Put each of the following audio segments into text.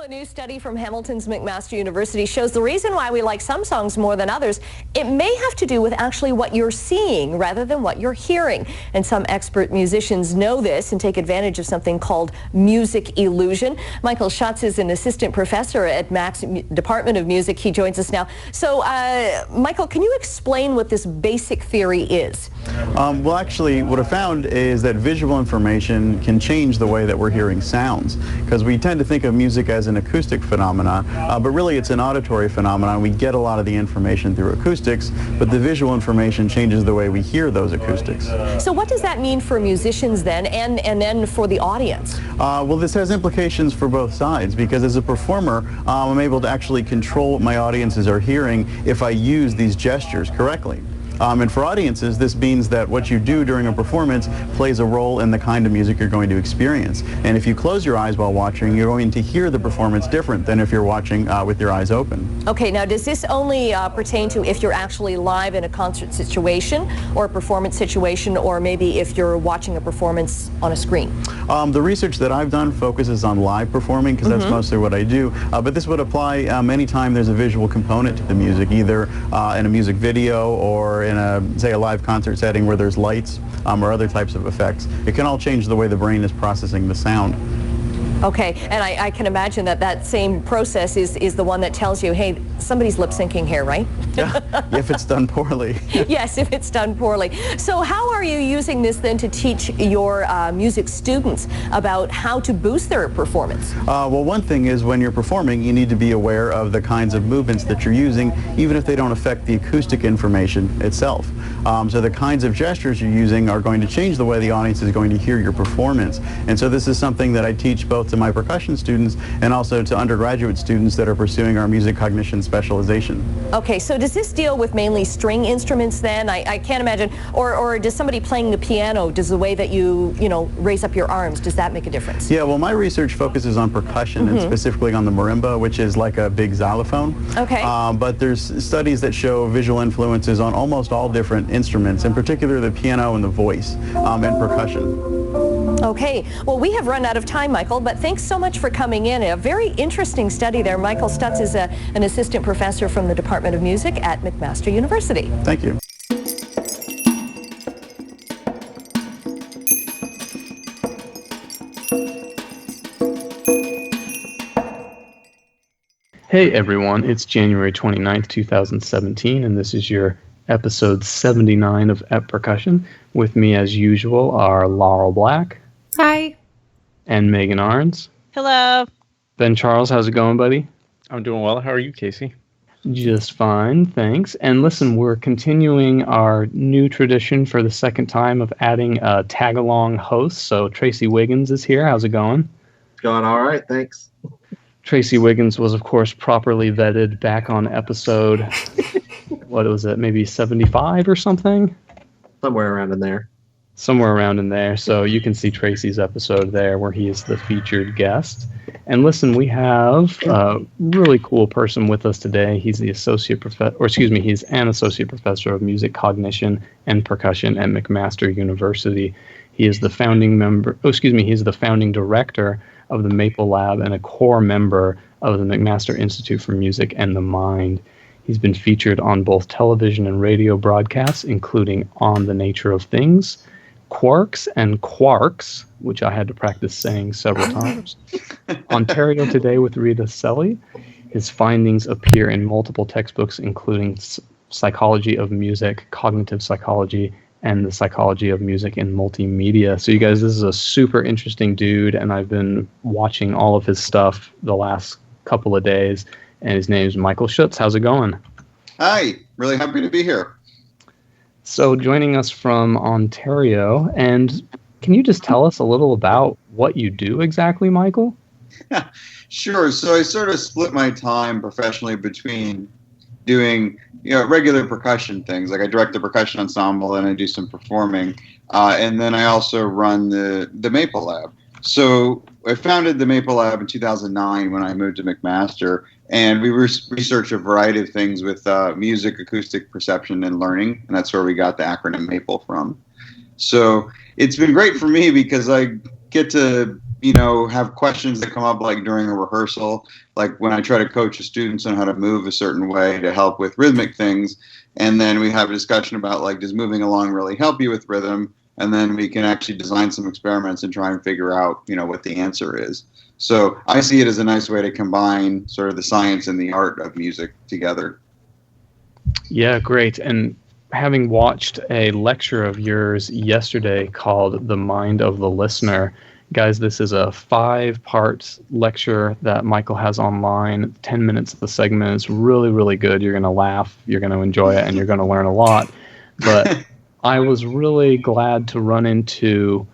A new study from Hamilton's McMaster University shows the reason why we like some songs more than others, it may have to do with actually what you're seeing rather than what you're hearing. And some expert musicians know this and take advantage of something called music illusion. Michael Schutz is an assistant professor at Mac's Department of Music. He joins us now. So, Michael, can you explain what this basic theory is? Well, actually, what I found is that visual information can change the way that we're hearing sounds, because we tend to think of music as an acoustic phenomenon, but really it's an auditory phenomenon. We get a lot of the information through acoustics, but the visual information changes the way we hear those acoustics. So what does that mean for musicians then, and then for the audience? Well, this has implications for both sides, because as a performer, I'm able to actually control what my audiences are hearing if I use these gestures correctly. And for audiences, this means that what you do during a performance plays a role in the kind of music you're going to experience. And if you close your eyes while watching, you're going to hear the performance different than if you're watching with your eyes open. Okay, now does this only pertain to if you're actually live in a concert situation or a performance situation, or maybe if you're watching a performance on a screen? The research that I've done focuses on live performing, because that's mostly what I do. But this would apply anytime there's a visual component to the music, either in a music video or in say a live concert setting where there's lights or other types of effects. It can all change the way the brain is processing the sound. Okay, and I can imagine that that same process is the one that tells you, hey, somebody's lip syncing here, right? Yeah, if it's done poorly. Yes, if it's done poorly. So how are you using this then to teach your music students about how to boost their performance? Well, one thing is when you're performing, you need to be aware of the kinds of movements that you're using, even if they don't affect the acoustic information itself. So the kinds of gestures you're using are going to change the way the audience is going to hear your performance. And so this is something that I teach both to my percussion students and also to undergraduate students that are pursuing our music cognition specialization. Okay, so does this deal with mainly string instruments then? I can't imagine, or does somebody playing the piano, does the way that you raise up your arms, does that make a difference? Yeah, well, my research focuses on percussion and specifically on the marimba, which is like a big xylophone. Okay. But there's studies that show visual influences on almost all different instruments, in particular the piano and the voice and percussion. Okay, well, we have run out of time, Michael, but thanks so much for coming in. A very interesting study there. Michael Schutz is an assistant professor from the Department of Music at McMaster University. Thank you. Hey everyone, it's January 29th, 2017, and this is your episode 79 of At Percussion. With me, as usual, are Laurel Black. Hi. And Megan Arns. Hello. Ben Charles, how's it going, buddy? I'm doing well. How are you, Casey? Just fine, thanks. And listen, we're continuing our new tradition for the second time of adding a tag-along host. So Tracy Wiggins is here. How's it going? Going all right, thanks. Tracy Wiggins was, of course, properly vetted back on episode, what was it, maybe 75 or something? Somewhere around in there. Somewhere around in there. So you can see Tracy's episode there where he is the featured guest. And listen, we have a really cool person with us today. He's the associate professor, or excuse me, he's an associate professor of music cognition and percussion at McMaster University. He is the founding member, he's the founding director of the Maple Lab and a core member of the McMaster Institute for Music and the Mind. He's been featured on both television and radio broadcasts, including On the Nature of Things, Quarks and Quarks, which I had to practice saying several times. Ontario Today with Rita Selly. His findings appear in multiple textbooks, including Psychology of Music, Cognitive Psychology, and the Psychology of Music in Multimedia. So you guys, this is a super interesting dude, and I've been watching all of his stuff the last couple of days, and his name is Michael Schutz. How's it going? Hi, really happy to be here. So joining us from Ontario, and can you just tell us a little about what you do exactly, Michael? Sure. So I sort of split my time professionally between doing regular percussion things. Like I direct the percussion ensemble and I do some performing. And then I also run the Maple Lab. So I founded the Maple Lab in 2009 when I moved to McMaster. And we research a variety of things with music, acoustic perception, and learning. And that's where we got the acronym MAPLE from. So it's been great for me because I get to have questions that come up like during a rehearsal, like when I try to coach the students on how to move a certain way to help with rhythmic things. And then we have a discussion about like, does moving along really help you with rhythm? And then we can actually design some experiments and try and figure out, what the answer is. So I see it as a nice way to combine sort of the science and the art of music together. Yeah, great. And having watched a lecture of yours yesterday called The Mind of the Listener, guys, this is a 5-part lecture that Michael has online, 10 minutes of the segment. It's really, really good. You're going to laugh, you're going to enjoy it, and you're going to learn a lot. But I was really glad to run into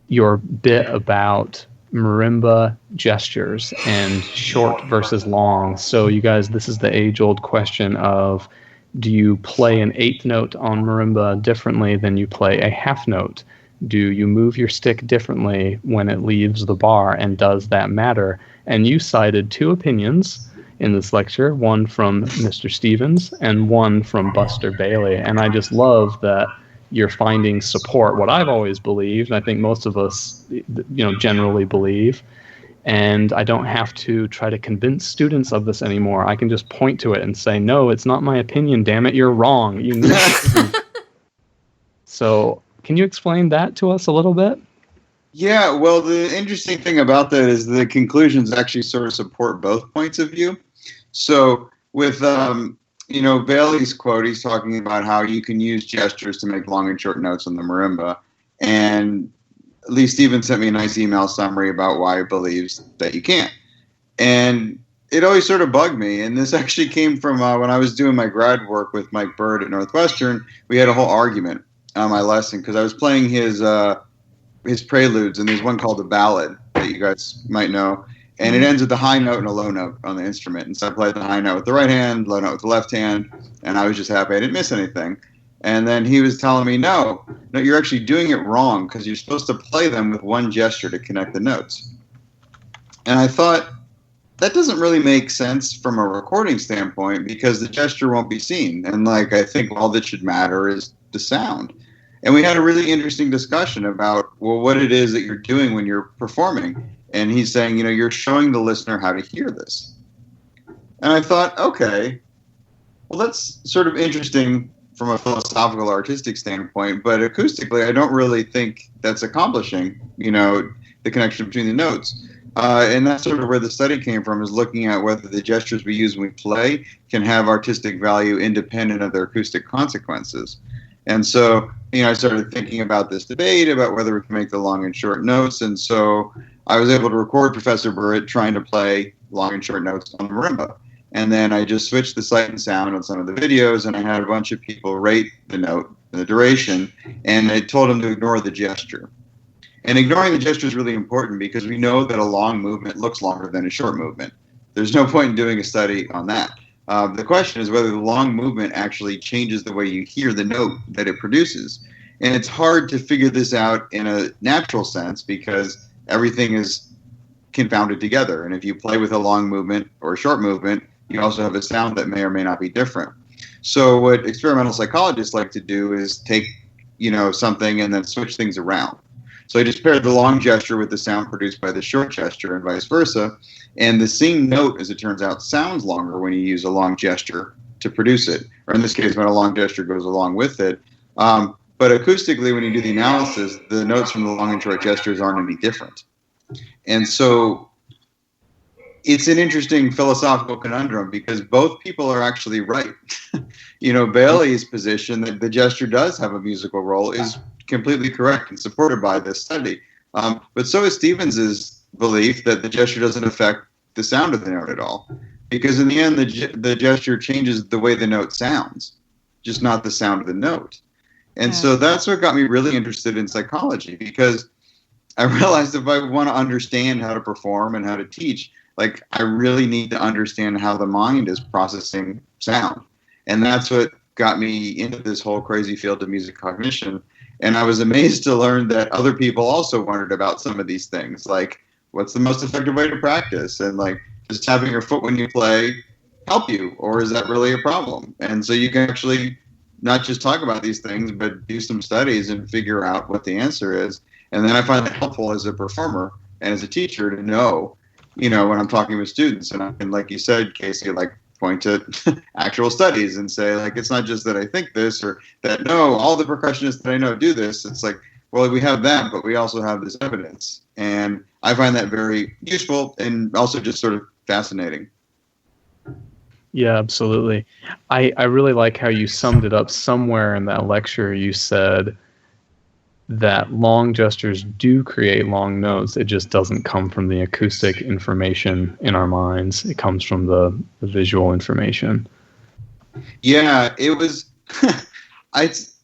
your bit about marimba gestures and short versus long. So you guys, this is the age-old question of, do you play an 8th note on marimba differently than you play a half note? Do you move your stick differently when it leaves the bar, and does that matter? And you cited 2 opinions in this lecture, one from Mr. Stevens and one from Buster Bailey. And I just love that you're finding support, what I've always believed, and I think most of us, generally believe. And I don't have to try to convince students of this anymore. I can just point to it and say, no, it's not my opinion, damn it, you're wrong. You need So can you explain that to us a little bit? Yeah, well, the interesting thing about that is the conclusions actually sort of support both points of view. So with, Bailey's quote, he's talking about how you can use gestures to make long and short notes on the marimba. And Lee Stevens sent me a nice email summary about why he believes that you can't. And it always sort of bugged me. And this actually came from when I was doing my grad work with Mike Bird at Northwestern. We had a whole argument on my lesson because I was playing his preludes, and there's one called the Ballad that you guys might know. And it ends with a high note and a low note on the instrument. And so I played the high note with the right hand, low note with the left hand, and I was just happy I didn't miss anything. And then he was telling me, no, you're actually doing it wrong because you're supposed to play them with one gesture to connect the notes. And I thought, that doesn't really make sense from a recording standpoint because the gesture won't be seen. And I think all that should matter is the sound. And we had a really interesting discussion about, what it is that you're doing when you're performing. And he's saying, you're showing the listener how to hear this. And I thought, okay, well, that's sort of interesting from a philosophical, artistic standpoint, but acoustically, I don't really think that's accomplishing, the connection between the notes. And that's sort of where the study came from, is looking at whether the gestures we use when we play can have artistic value independent of their acoustic consequences. And so, I started thinking about this debate about whether we can make the long and short notes. And so I was able to record Professor Burritt trying to play long and short notes on the marimba. And then I just switched the sight and sound on some of the videos, and I had a bunch of people rate the note, the duration, and I told them to ignore the gesture. And ignoring the gesture is really important because we know that a long movement looks longer than a short movement. There's no point in doing a study on that. The question is whether the long movement actually changes the way you hear the note that it produces. And it's hard to figure this out in a natural sense because everything is confounded together. And if you play with a long movement or a short movement, you also have a sound that may or may not be different. So what experimental psychologists like to do is take, something and then switch things around. So I just paired the long gesture with the sound produced by the short gesture and vice versa. And the same note, as it turns out, sounds longer when you use a long gesture to produce it, or in this case, when a long gesture goes along with it. But acoustically, when you do the analysis, the notes from the long and short gestures aren't any different. And so it's an interesting philosophical conundrum because both people are actually right. Bailey's position that the gesture does have a musical role is completely correct and supported by this study. But so is Stevens's belief that the gesture doesn't affect the sound of the note at all. Because in the end, the gesture changes the way the note sounds, just not the sound of the note. And so that's what got me really interested in psychology, because I realized if I want to understand how to perform and how to teach, I really need to understand how the mind is processing sound. And that's what got me into this whole crazy field of music cognition. And I was amazed to learn that other people also wondered about some of these things, like what's the most effective way to practice? And does tapping your foot when you play help you, or is that really a problem? And so you can actually not just talk about these things, but do some studies and figure out what the answer is. And then I find it helpful as a performer and as a teacher to know, when I'm talking with students. And I can, like you said, Casey, like point to actual studies and say, like, it's not just that I think this or that, no, all the percussionists that I know do this. It's like, well, we have that, but we also have this evidence. And I find that very useful and also just sort of fascinating. Yeah, absolutely. I really like how you summed it up somewhere in that lecture. You said that long gestures do create long notes. It just doesn't come from the acoustic information in our minds. It comes from the visual information. Yeah, it was.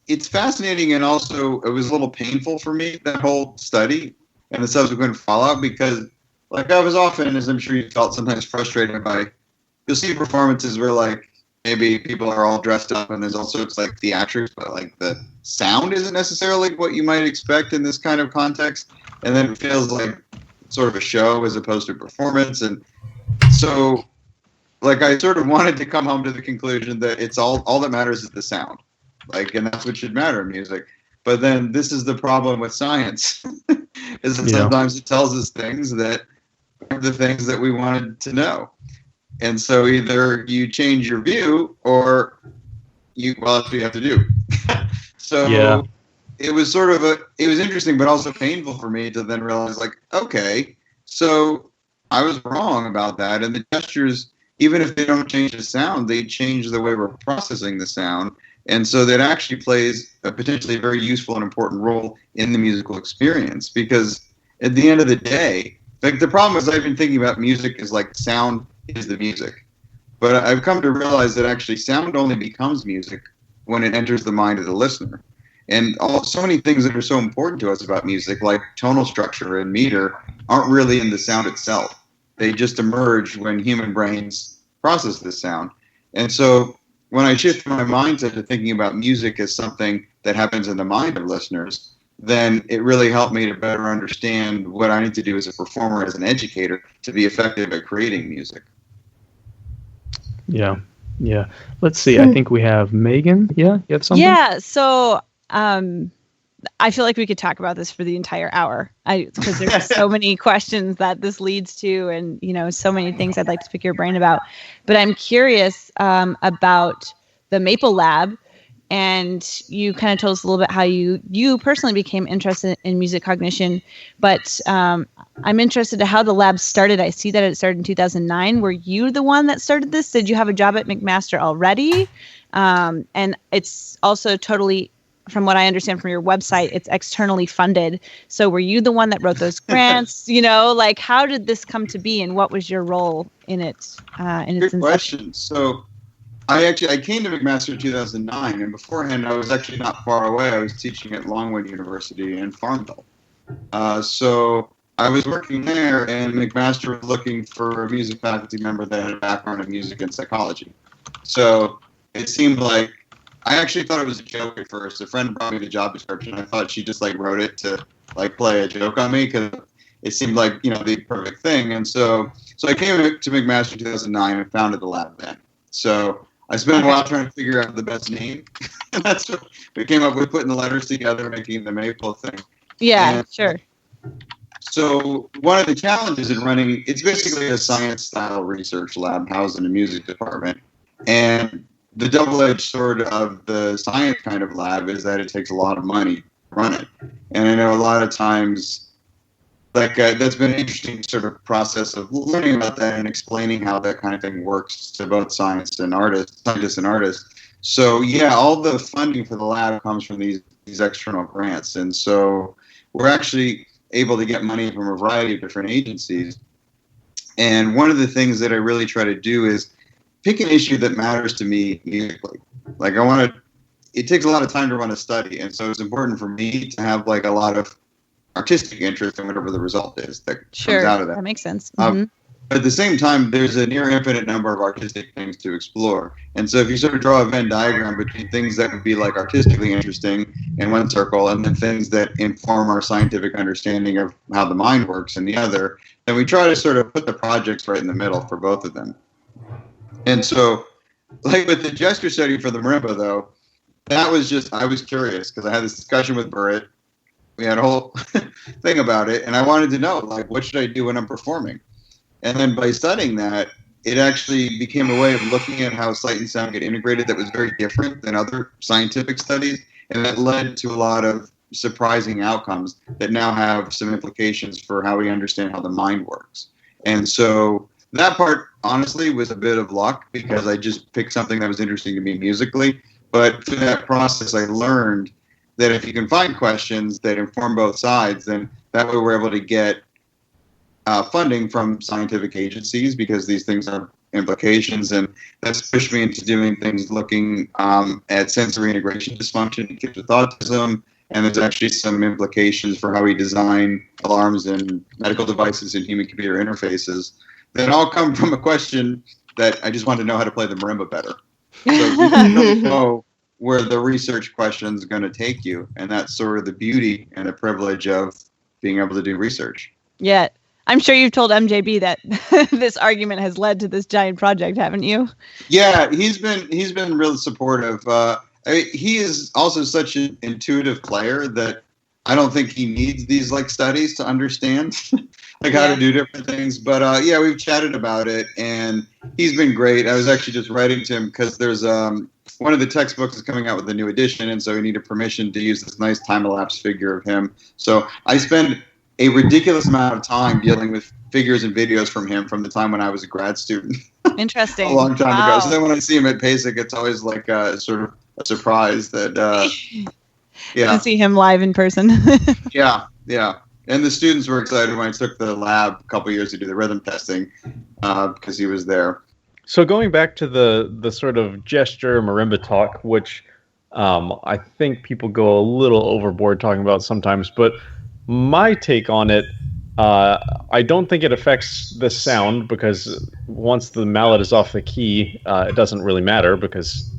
It's fascinating, and also it was a little painful for me, that whole study and the subsequent fallout, because, like, I was often, as I'm sure you felt, sometimes frustrated by, you'll see performances where, like, maybe people are all dressed up and there's all sorts, like, theatrics, but, like, the sound isn't necessarily what you might expect in this kind of context, and then it feels like sort of a show as opposed to a performance. And so, like, I sort of wanted to come home to the conclusion that it's all that matters is the sound, like, and that's what should matter in music. But then this is the problem with science, is that sometimes it tells us things that are the things that we wanted to know. And so either you change your view or well, that's what you have to do. So it was sort of it was interesting, but also painful for me to then realize, like, okay, so I was wrong about that. And the gestures, even if they don't change the sound, they change the way we're processing the sound. And so that actually plays a potentially very useful and important role in the musical experience, because at the end of the day, like, the problem is I've been thinking about music as like sound is the music. But I've come to realize that actually sound only becomes music when it enters the mind of the listener. And so many things that are so important to us about music, like tonal structure and meter, aren't really in the sound itself. They just emerge when human brains process the sound. And so when I shift my mindset to thinking about music as something that happens in the mind of listeners, then it really helped me to better understand what I need to do as a performer, as an educator, to be effective at creating music. Yeah. Let's see. I think we have Megan. Yeah, you have something? Yeah. So I feel like we could talk about this for the entire hour, because there's so many questions that this leads to, and so many things I'd like to pick your brain about. But I'm curious about the Maple Lab, and you kind of told us a little bit how you personally became interested in music cognition. But I'm interested in how the lab started. I see that it started in 2009. Were you the one that started this? Did you have a job at McMaster already? And it's also totally, from what I understand from your website, it's externally funded. So were you the one that wrote those grants? Like, how did this come to be, and what was your role in it? Good question. So I came to McMaster in 2009, and beforehand I was actually not far away. I was teaching at Longwood University in Farmville. So I was working there, and McMaster was looking for a music faculty member that had a background in music and psychology. So it seemed like, I actually thought it was a joke at first. A friend brought me the job description. I thought she just like wrote it to like play a joke on me, because it seemed like, the perfect thing. And so I came to McMaster in 2009 and founded the lab then. So I spent a while trying to figure out the best name. And that's what we came up with, putting the letters together, making the Maple thing. Yeah, and sure. So one of the challenges in running, it's basically a science-style research lab housed in a music department. And the double-edged sword of the science kind of lab is that it takes a lot of money to run it. And I know a lot of times, like, that's been an interesting sort of process of learning about that and explaining how that kind of thing works to both scientists and artists. So yeah, all the funding for the lab comes from these external grants. And so we're actually able to get money from a variety of different agencies. And one of the things that I really try to do is pick an issue that matters to me musically. Like, it takes a lot of time to run a study. And so it's important for me to have like a lot of artistic interest in whatever the result is that comes out of that. That makes sense. Mm-hmm. But at the same time, there's a near infinite number of artistic things to explore. And so if you sort of draw a Venn diagram between things that would be like artistically interesting in one circle, and then things that inform our scientific understanding of how the mind works in the other, then we try to sort of put the projects right in the middle for both of them. And so, like with the gesture study for the marimba, though, that was just, I was curious because I had this discussion with Burritt, we had a whole thing about it, and I wanted to know, like, what should I do when I'm performing? And then by studying that, it actually became a way of looking at how sight and sound get integrated that was very different than other scientific studies, and that led to a lot of surprising outcomes that now have some implications for how we understand how the mind works. And so that part, honestly, was a bit of luck because I just picked something that was interesting to me musically. But through that process, I learned that if you can find questions that inform both sides, then that way we're able to get funding from scientific agencies because these things have implications, and that's pushed me into doing things looking at sensory integration dysfunction in kids with autism, and there's actually some implications for how we design alarms and medical devices and human-computer interfaces that all come from a question that I just wanted to know how to play the marimba better. So you don't know where the research question is going to take you, and that's sort of the beauty and the privilege of being able to do research. Yeah. I'm sure you've told MJB that this argument has led to this giant project, haven't you? Yeah, he's been really supportive. He is also such an intuitive player that I don't think he needs these like studies to understand like how to do different things. But yeah, we've chatted about it, and he's been great. I was actually just writing to him because there's one of the textbooks is coming out with a new edition, and so we needed permission to use this nice time-elapse figure of him. So I spend a ridiculous amount of time dealing with figures and videos from him from the time when I was a grad student. Interesting. A long time ago. So then when I see him at PASIC, it's always like sort of a surprise that, to see him live in person. Yeah. And the students were excited when I took the lab a couple years to do the rhythm testing because he was there. So going back to the sort of gesture marimba talk, which I think people go a little overboard talking about sometimes, but my take on it, I don't think it affects the sound because once the mallet is off the key, it doesn't really matter because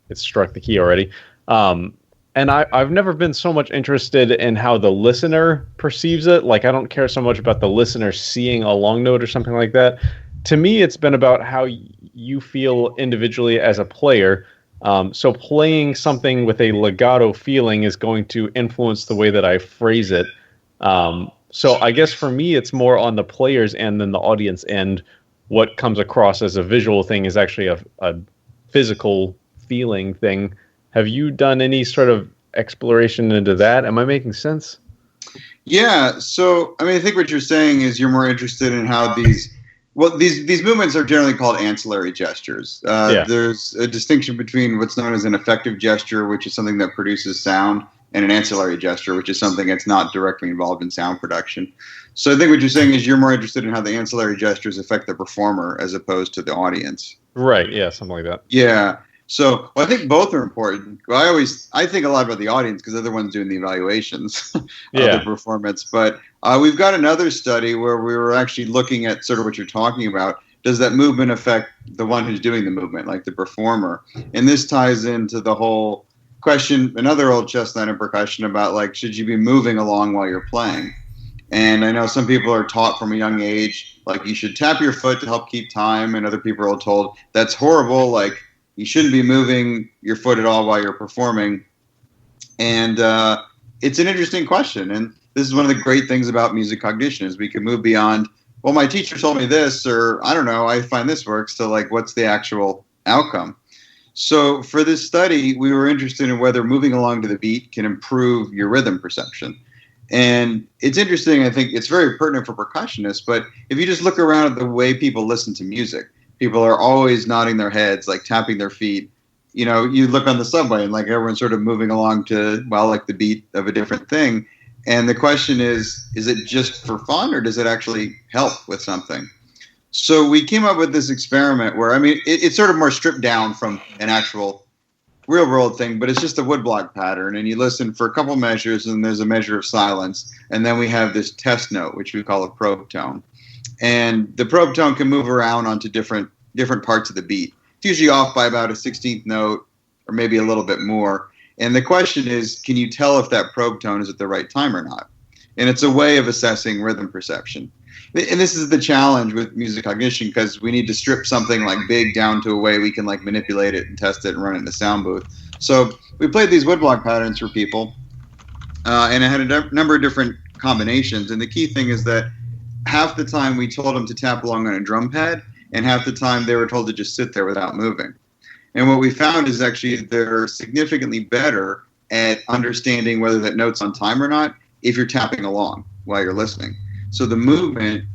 it's struck the key already. And I've never been so much interested in how the listener perceives it. Like, I don't care so much about the listener seeing a long note or something like that. To me, it's been about how you feel individually as a player. So playing something with a legato feeling is going to influence the way that I phrase it. So I guess for me, it's more on the player's end than the audience end. What comes across as a visual thing is actually a physical feeling thing. Have you done any sort of exploration into that? Am I making sense? Yeah. So, I mean, I think what you're saying is you're more interested in how these movements are generally called ancillary gestures. There's a distinction between what's known as an effective gesture, which is something that produces sound, and an ancillary gesture, which is something that's not directly involved in sound production. So I think what you're saying is you're more interested in how the ancillary gestures affect the performer as opposed to the audience. Right. Yeah. Something like that. Yeah. So I think both are important. I think a lot about the audience because they're the ones doing the evaluations of the performance. But we've got another study where we were actually looking at sort of what you're talking about. Does that movement affect the one who's doing the movement, like the performer? And this ties into the whole question, another old chestnut in percussion about, like, should you be moving along while you're playing? And I know some people are taught from a young age, like, you should tap your foot to help keep time. And other people are told that's horrible. Like, you shouldn't be moving your foot at all while you're performing. And it's an interesting question. And this is one of the great things about music cognition is we can move beyond, well, my teacher told me this, or I don't know, I find this works, to like, what's the actual outcome? So for this study, we were interested in whether moving along to the beat can improve your rhythm perception. And it's interesting, I think it's very pertinent for percussionists, but if you just look around at the way people listen to music, people are always nodding their heads, like tapping their feet. You know, you look on the subway and like everyone's sort of moving along to, well, like the beat of a different thing. And the question is it just for fun or does it actually help with something? So we came up with this experiment where, I mean, it's sort of more stripped down from an actual real world thing, but it's just a woodblock pattern. And you listen for a couple measures and there's a measure of silence. And then we have this test note, which we call a probe tone. And the probe tone can move around onto different parts of the beat. It's usually off by about a 16th note or maybe a little bit more. And the question is, can you tell if that probe tone is at the right time or not? And it's a way of assessing rhythm perception. And this is the challenge with music cognition because we need to strip something like big down to a way we can like manipulate it and test it and run it in the sound booth. So we played these woodblock patterns for people. and it had a number of different combinations. And the key thing is that half the time we told them to tap along on a drum pad, and half the time they were told to just sit there without moving. And what we found is actually they're significantly better at understanding whether that note's on time or not if you're tapping along while you're listening. So the movement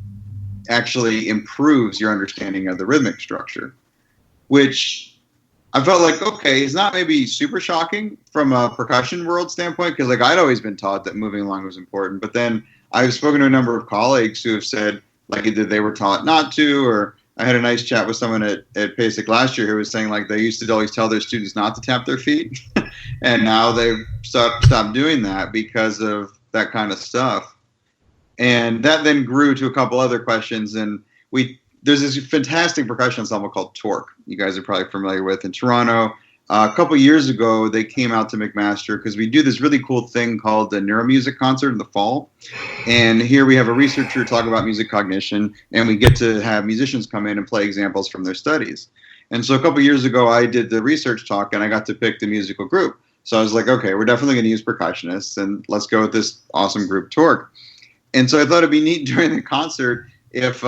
actually improves your understanding of the rhythmic structure, which I felt like, okay, it's not maybe super shocking from a percussion world standpoint, because like I'd always been taught that moving along was important. But then I've spoken to a number of colleagues who have said like either they were taught not to, or I had a nice chat with someone at PASIC last year who was saying like they used to always tell their students not to tap their feet, and now they've stopped doing that because of that kind of stuff. And that then grew to a couple other questions, and there's this fantastic percussion ensemble called Torque. You guys are probably familiar with in Toronto. A couple years ago, they came out to McMaster because we do this really cool thing called the Neuromusic Concert in the fall. And here we have a researcher talk about music cognition, and we get to have musicians come in and play examples from their studies. And so a couple years ago, I did the research talk, and I got to pick the musical group. So I was like, okay, we're definitely going to use percussionists, and let's go with this awesome group, Torque. And so I thought it'd be neat during the concert if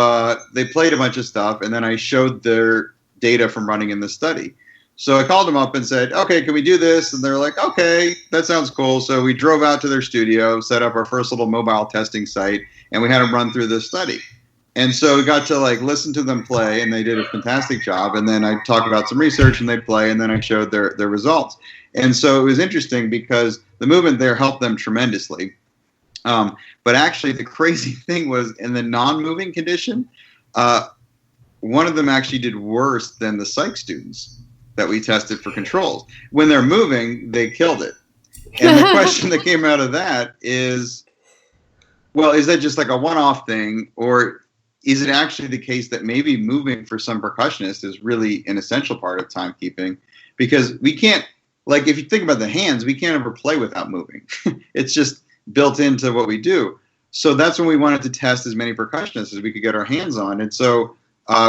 they played a bunch of stuff, and then I showed their data from running in the study. So I called them up and said, okay, can we do this? And they're like, okay, that sounds cool. So we drove out to their studio, set up our first little mobile testing site, and we had them run through this study. And so we got to like listen to them play, and they did a fantastic job. And then I talked about some research, and they play, and then I showed their results. And so it was interesting because the movement there helped them tremendously. But actually, the crazy thing was in the non-moving condition, one of them actually did worse than the psych students that we tested for controls. When they're moving, they killed it. And the question that came out of that is, well, is that just like a one-off thing, or is it actually the case that maybe moving for some percussionists is really an essential part of timekeeping? Because we can't, like if you think about the hands, we can't ever play without moving. It's just built into what we do. So that's when we wanted to test as many percussionists as we could get our hands on. And so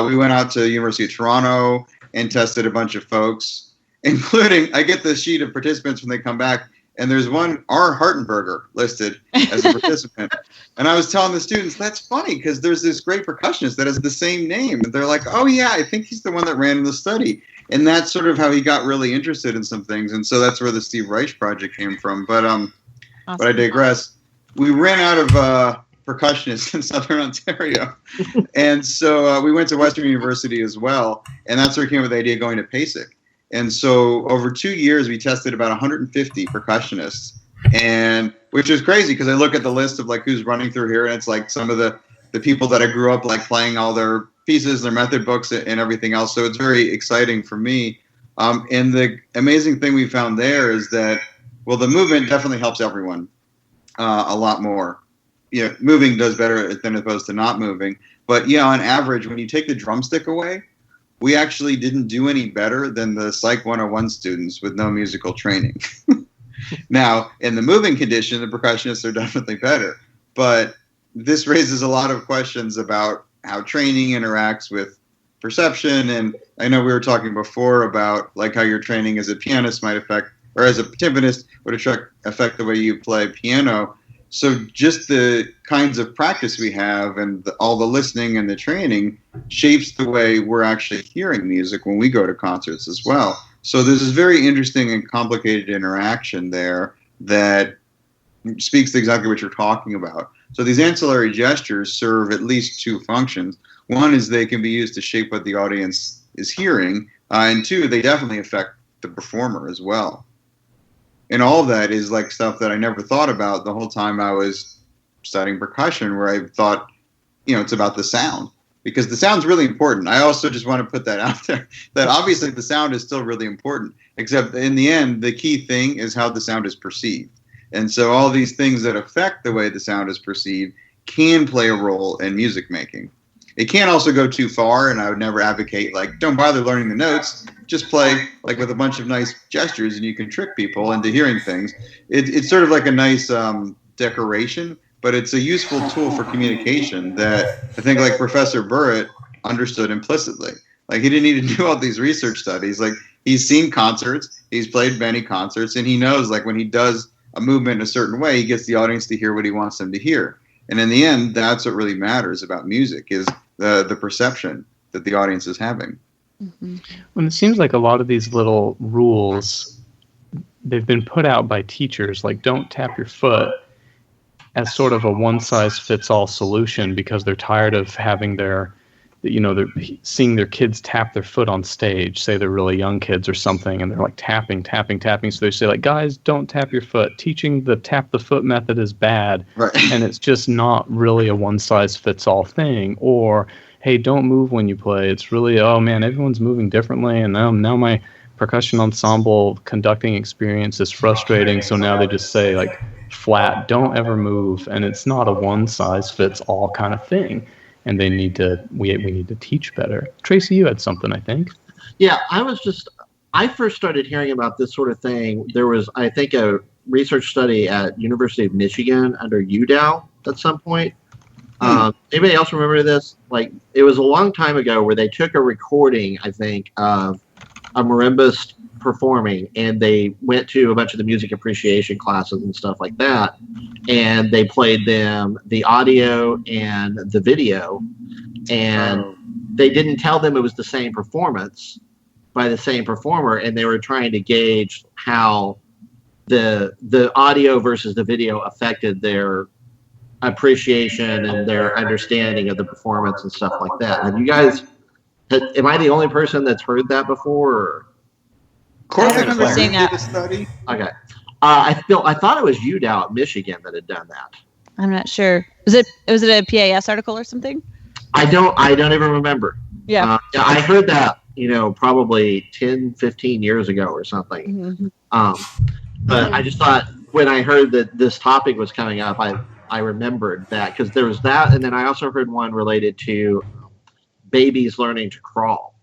we went out to the University of Toronto and tested a bunch of folks, including, I get the sheet of participants when they come back, and there's one, R. Hartenberger, listed as a participant. And I was telling the students, that's funny, because there's this great percussionist that has the same name. And they're like, oh yeah, I think he's the one that ran the study. And that's sort of how he got really interested in some things. And so that's where the Steve Reich project came from. But Awesome. I digress. We ran out of percussionists in Southern Ontario. And so we went to Western University as well. And that's where we came up with the idea of going to PASIC. And so over 2 years, we tested about 150 percussionists, and which is crazy because I look at the list of like who's running through here, and it's like some of the people that I grew up like playing all their pieces, their method books, and everything else. So it's very exciting for me. And the amazing thing we found there is that, well, the movement definitely helps everyone a lot more. You know, moving does better than opposed to not moving. But yeah, on average, when you take the drumstick away, we actually didn't do any better than the Psych 101 students with no musical training. Now, in the moving condition, the percussionists are definitely better. But this raises a lot of questions about how training interacts with perception. And I know we were talking before about like how your training as a pianist might affect, or as a timpanist would affect the way you play piano. So just the kinds of practice we have and all the listening and the training shapes the way we're actually hearing music when we go to concerts as well. So there's this very interesting and complicated interaction there that speaks to exactly what you're talking about. So these ancillary gestures serve at least two functions. One is they can be used to shape what the audience is hearing, and two, they definitely affect the performer as well. And all of that is like stuff that I never thought about the whole time I was studying percussion, where I thought, you know, it's about the sound, because the sound's really important. I also just want to put that out there, that obviously the sound is still really important, except in the end, the key thing is how the sound is perceived. And so all these things that affect the way the sound is perceived can play a role in music making. It can also go too far, and I would never advocate, like, don't bother learning the notes. Just play like with a bunch of nice gestures, and you can trick people into hearing things. It's sort of like a nice decoration, but it's a useful tool for communication that I think like Professor Burritt understood implicitly. Like he didn't need to do all these research studies. Like he's seen concerts, he's played many concerts, and he knows like when he does a movement in a certain way, he gets the audience to hear what he wants them to hear. And in the end, that's what really matters about music, is the perception that the audience is having. Mm-hmm. Well, it seems like a lot of these little rules, they've been put out by teachers, like don't tap your foot, as sort of a one-size-fits-all solution, because they're tired of having they're seeing their kids tap their foot on stage, say they're really young kids or something, and they're like tapping. So they say, like, guys, don't tap your foot. Teaching the tap the foot method is bad. Right. And it's just not really a one-size-fits-all thing. Or, hey, don't move when you play. It's really, oh man, everyone's moving differently, and now my percussion ensemble conducting experience is frustrating, so now they just say, like, flat, don't ever move. And it's not a one-size-fits-all kind of thing. And we need to teach better. Tracy, you had something, I think. Yeah, I first started hearing about this sort of thing. There was, I think, a research study at University of Michigan under UDOW at some point. Anybody else remember this? Like, it was a long time ago where they took a recording, I think, of a marimbist performing, and they went to a bunch of the music appreciation classes and stuff like that, and they played them the audio and the video, and they didn't tell them it was the same performance by the same performer, and they were trying to gauge how the audio versus the video affected their appreciation and their understanding of the performance and stuff like that. Have you guys, am I the only person that's heard that before? Or? I remember seeing that. Study. Okay. I thought it was UDOW at Michigan that had done that. I'm not sure. Was it a PAS article or something? I don't even remember. Yeah. I heard that, probably 10, 15 years ago or something. Mm-hmm. But I just thought, when I heard that this topic was coming up, I remembered that, because there was that, and then I also heard one related to babies learning to crawl,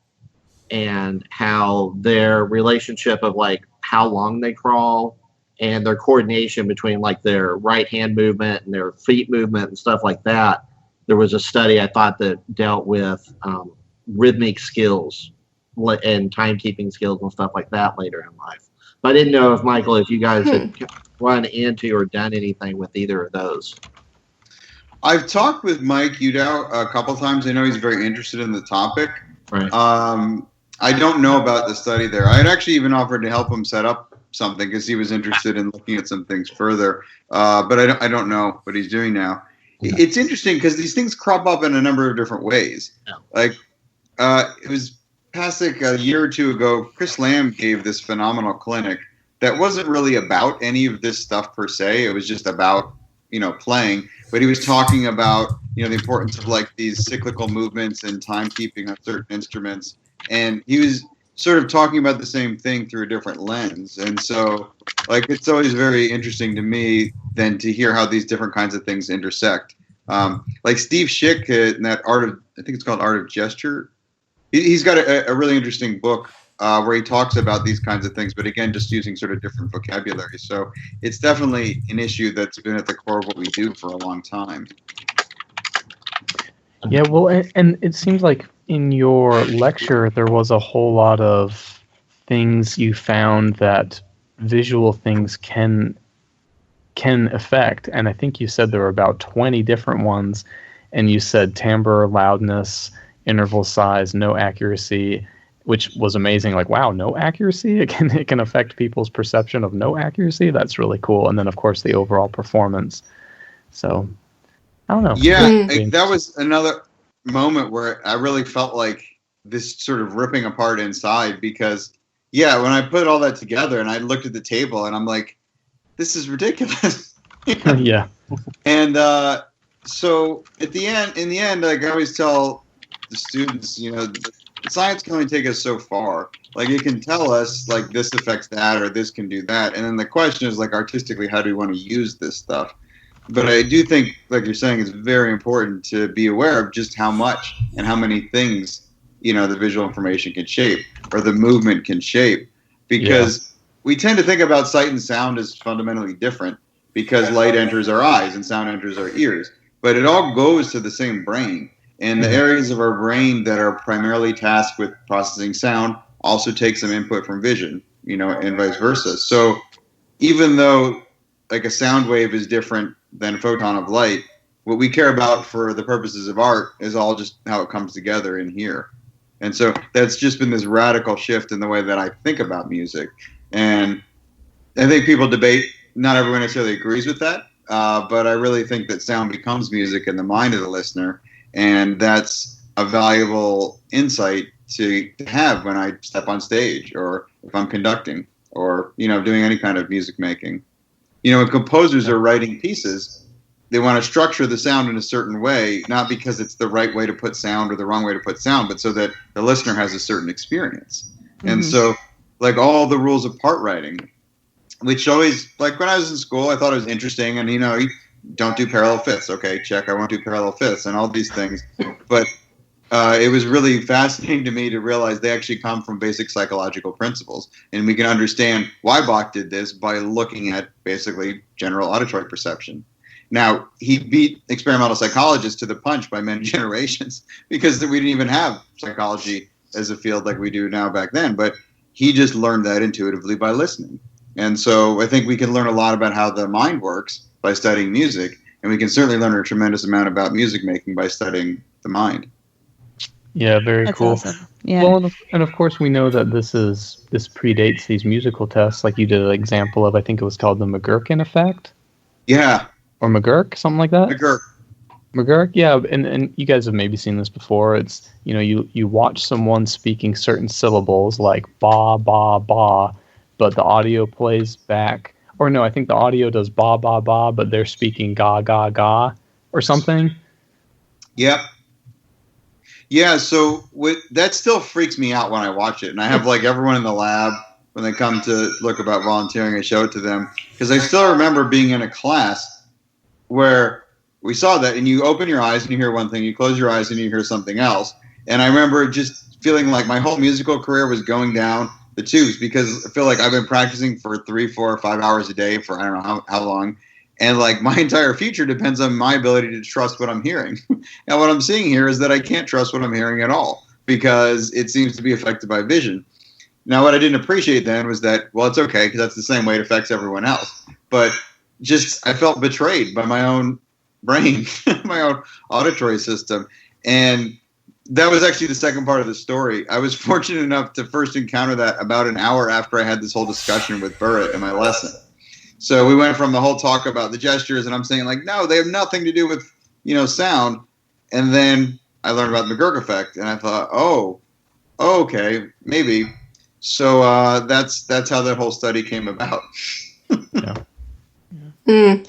and how their relationship of, like, how long they crawl and their coordination between, like, their right hand movement and their feet movement and stuff like that. There was a study, I thought, that dealt with rhythmic skills and timekeeping skills and stuff like that later in life. But I didn't know if, Michael, if you guys had run into or done anything with either of those. I've talked with Mike Udow a couple times. I know he's very interested in the topic. Right. I don't know about the study there. I had actually even offered to help him set up something, because he was interested in looking at some things further. But I don't know what he's doing now. Yeah. It's interesting because these things crop up in a number of different ways. Yeah. Like, it was past like a year or two ago, Chris Lamb gave this phenomenal clinic that wasn't really about any of this stuff per se. It was just about, playing. But he was talking about, the importance of, like, these cyclical movements and timekeeping on certain instruments. And he was sort of talking about the same thing through a different lens. And so, like, it's always very interesting to me then to hear how these different kinds of things intersect. Like Steve Schick in that I think it's called Art of Gesture. He's got a really interesting book where he talks about these kinds of things, but again, just using sort of different vocabulary. So it's definitely an issue that's been at the core of what we do for a long time. Yeah, well, and it seems like in your lecture, there was a whole lot of things you found that visual things can affect. And I think you said there were about 20 different ones. And you said timbre, loudness, interval size, no accuracy, which was amazing. Like, wow, no accuracy? It can affect people's perception of no accuracy? That's really cool. And then, of course, the overall performance. So, I don't know. Yeah, that was another moment where I really felt like this sort of ripping apart inside, because, yeah, when I put all that together and I looked at the table and I'm like, this is ridiculous. Yeah. And so in the end, like I always tell the students, science can only take us so far. Like, it can tell us, like, this affects that or this can do that. And then the question is, like, artistically, how do we want to use this stuff? But I do think, like you're saying, it's very important to be aware of just how much and how many things, the visual information can shape or the movement can shape. Because we tend to think about sight and sound as fundamentally different, because light enters our eyes and sound enters our ears. But it all goes to the same brain. And the areas of our brain that are primarily tasked with processing sound also take some input from vision, and vice versa. So even though like a sound wave is different than a photon of light. What we care about for the purposes of art is all just how it comes together in here. And so that's just been this radical shift in the way that I think about music. And I think people debate, not everyone necessarily agrees with that, but I really think that sound becomes music in the mind of the listener. And that's a valuable insight to have when I step on stage or if I'm conducting or, doing any kind of music making. When composers are writing pieces, they want to structure the sound in a certain way, not because it's the right way to put sound or the wrong way to put sound, but so that the listener has a certain experience. Mm-hmm. And so, like all the rules of part writing, which always, like when I was in school, I thought it was interesting. And, you don't do parallel fifths. Okay, check, I won't do parallel fifths and all these things. But it was really fascinating to me to realize they actually come from basic psychological principles. And we can understand why Bach did this by looking at basically general auditory perception. Now, he beat experimental psychologists to the punch by many generations because we didn't even have psychology as a field like we do now back then. But he just learned that intuitively by listening. And so I think we can learn a lot about how the mind works by studying music. And we can certainly learn a tremendous amount about music making by studying the mind. Yeah, very That's cool. Awesome. Yeah. Well, and of course we know that this predates these musical tests. Like you did an example of, I think it was called the McGurkin effect. Yeah. Or McGurk, something like that. McGurk, yeah, and you guys have maybe seen this before. It's you watch someone speaking certain syllables like ba ba ba, but the audio plays back. Or no, I think the audio does ba ba ba, but they're speaking ga ga ga or something. Yep. Yeah, so that still freaks me out when I watch it. And I have like everyone in the lab, when they come to look about volunteering, I show it to them. Because I still remember being in a class where we saw that, and you open your eyes and you hear one thing, you close your eyes and you hear something else. And I remember just feeling like my whole musical career was going down the tubes because I feel like I've been practicing for 3, 4, 5 hours a day for I don't know how long. And like my entire future depends on my ability to trust what I'm hearing. And what I'm seeing here is that I can't trust what I'm hearing at all because it seems to be affected by vision. Now, what I didn't appreciate then was that, well, it's okay because that's the same way it affects everyone else. But I felt betrayed by my own brain, my own auditory system. And that was actually the second part of the story. I was fortunate enough to first encounter that about an hour after I had this whole discussion with Burritt in my lesson. So we went from the whole talk about the gestures, and I'm saying like, no, they have nothing to do with, sound. And then I learned about the McGurk effect, and I thought, oh, okay, maybe. So that's how that whole study came about. Yeah. Mm.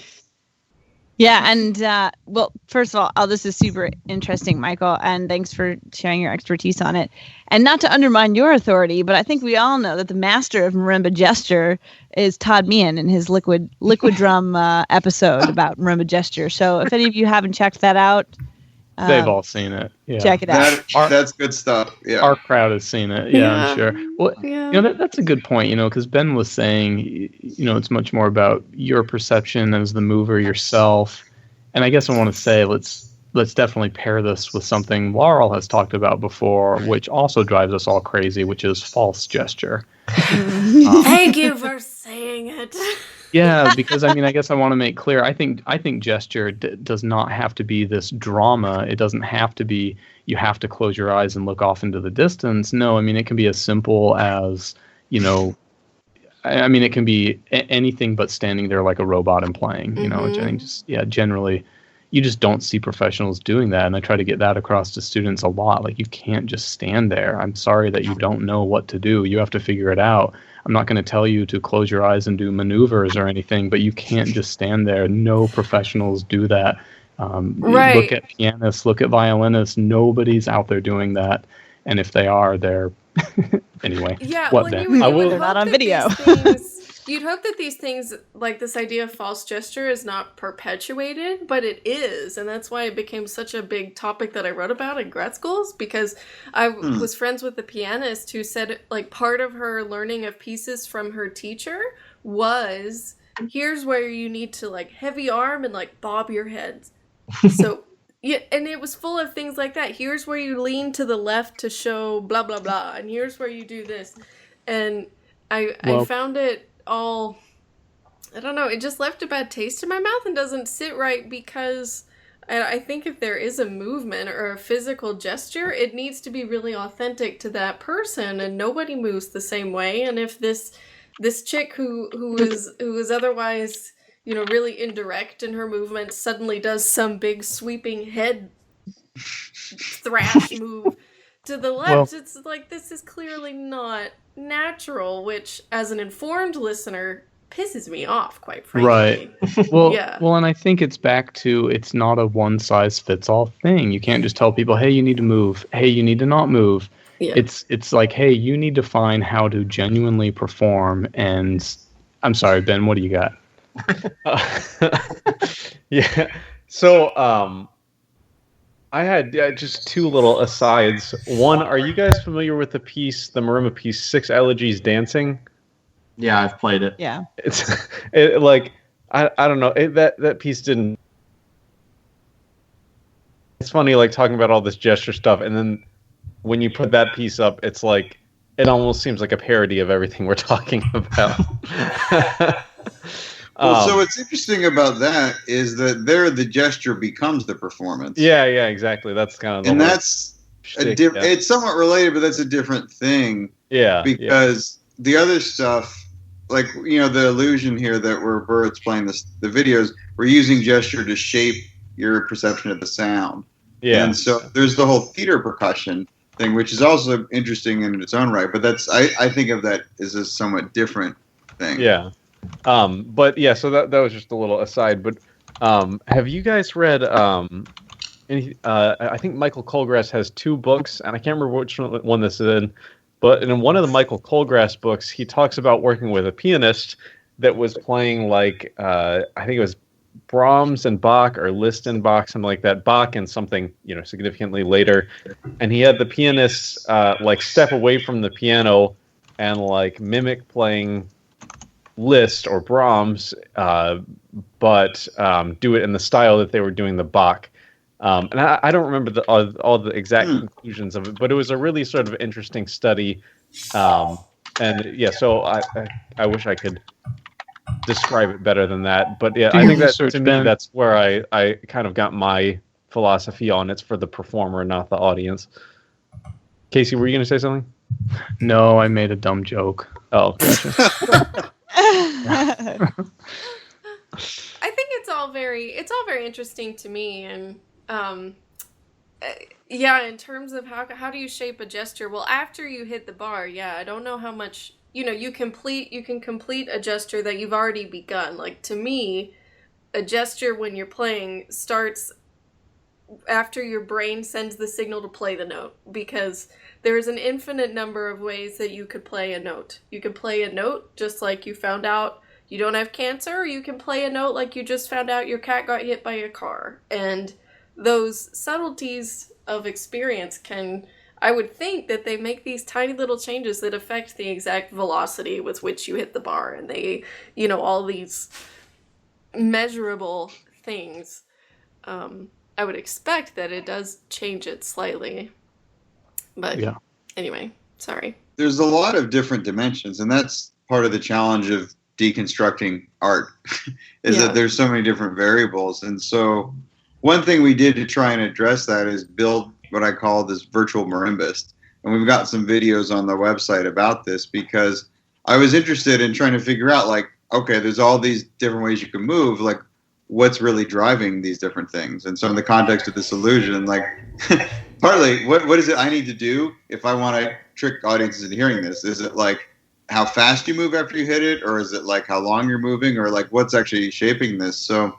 Yeah, and well, first of all, this is super interesting, Michael, and thanks for sharing your expertise on it. And not to undermine your authority, but I think we all know that the master of marimba gesture is Todd Meehan in his Liquid Drum episode about marimba gesture. So if any of you haven't checked that out, they've all seen it. Yeah. Check it out. That's good stuff. Yeah, our crowd has seen it. Yeah, I'm sure. Well, that's a good point. Because Ben was saying, it's much more about your perception as the mover yourself. And I guess I want to say, let's definitely pair this with something Laurel has talked about before, which also drives us all crazy, which is false gesture. Thank you for saying it. Yeah, because I guess I want to make clear. I think gesture does not have to be this drama. It doesn't have to be you have to close your eyes and look off into the distance. No, it can be as simple as it can be anything but standing there like a robot and playing. Which I think generally you just don't see professionals doing that, and I try to get that across to students a lot. Like, you can't just stand there. I'm sorry that you don't know what to do. You have to figure it out. I'm not going to tell you to close your eyes and do maneuvers or anything, but you can't just stand there. No professionals do that. Right. Look at pianists, look at violinists. Nobody's out there doing that. And if they are, they're anyway. Yeah, what well, then? They're not on video. You'd hope that these things, like this idea of false gesture, is not perpetuated, but it is. And that's why it became such a big topic that I wrote about in grad schools, because I was friends with a pianist who said, like, part of her learning of pieces from her teacher was, here's where you need to, like, heavy arm and, like, bob your head. So, yeah, and it was full of things like that. Here's where you lean to the left to show blah, blah, blah. And here's where you do this. And I found it all I don't know, it just left a bad taste in my mouth and doesn't sit right because I think if there is a movement or a physical gesture, it needs to be really authentic to that person, and nobody moves the same way. And if this chick who is otherwise, really indirect in her movements suddenly does some big sweeping head thrash move to the left, it's like, this is clearly not natural, which as an informed listener pisses me off, quite frankly. Right. Well, and I think it's back to, it's not a one-size-fits-all thing. You can't just tell people, hey, you need to move. Hey, you need to not move. Yeah. It's like, hey, you need to find how to genuinely perform. And I'm sorry, Ben, what do you got? Yeah. So, I had just two little asides. One, are you guys familiar with the marimba piece, 6 Elegies Dancing? Yeah, I've played it. Yeah. I don't know. That piece didn't. It's funny, like, talking about all this gesture stuff, and then when you put that piece up, it's like, it almost seems like a parody of everything we're talking about. So what's interesting about that is that there the gesture becomes the performance. Yeah, exactly. That's kind of the and that's shtick, it's somewhat related, but that's a different thing. Yeah, because the other stuff, like, the illusion here that where Burrett's playing the videos, we're using gesture to shape your perception of the sound. Yeah. And so there's the whole theater percussion thing, which is also interesting in its own right. But that's I think of that as a somewhat different thing. Yeah. But yeah, so that was just a little aside. But have you guys read I think Michael Colgrass has 2 books, and I can't remember which one this is in. But in one of the Michael Colgrass books, he talks about working with a pianist that was playing like I think it was Brahms and Bach, or Liszt and Bach, something like that. Bach and something significantly later, and he had the pianist like step away from the piano and like mimic playing Liszt or Brahms, but do it in the style that they were doing the Bach. And I don't remember all the exact conclusions of it, but it was a really sort of interesting study. And yeah, so I wish I could describe it better than that. But yeah, I think that to me, that's where I kind of got my philosophy on. It's for the performer, not the audience. Casey, were you going to say something? No, I made a dumb joke. Oh, gotcha. I think it's all very interesting to me, and in terms of how do you shape a gesture? Well, after you hit the bar, I don't know how much you can complete a gesture that you've already begun. Like, to me, a gesture when you're playing starts after your brain sends the signal to play the note, because there's an infinite number of ways that you could play a note. You can play a note just like you found out you don't have cancer, or you can play a note like you just found out your cat got hit by a car. And those subtleties of experience I would think that they make these tiny little changes that affect the exact velocity with which you hit the bar, and they, all these measurable things. I would expect that it does change it slightly. But anyway, sorry. There's a lot of different dimensions, and that's part of the challenge of deconstructing art, is that there's so many different variables. And so one thing we did to try and address that is build what I call this virtual marimbist. And we've got some videos on the website about this, because I was interested in trying to figure out, like, okay, there's all these different ways you can move, like, what's really driving these different things? And so in the context of this illusion, like, partly, what is it I need to do if I want to trick audiences into hearing this? Is it like how fast you move after you hit it, or is it like how long you're moving, or like what's actually shaping this? So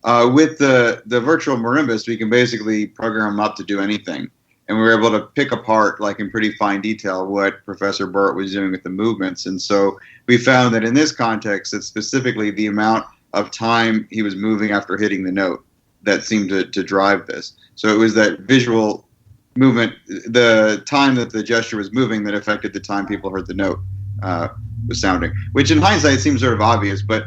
with the virtual marimbist, we can basically program them up to do anything. And we were able to pick apart, like in pretty fine detail, what Professor Burt was doing with the movements. And so we found that in this context, it's specifically the amount of time he was moving after hitting the note that seemed to drive this. So it was that visual movement, the time that the gesture was moving, that affected the time people heard the note was sounding, which in hindsight seems sort of obvious, but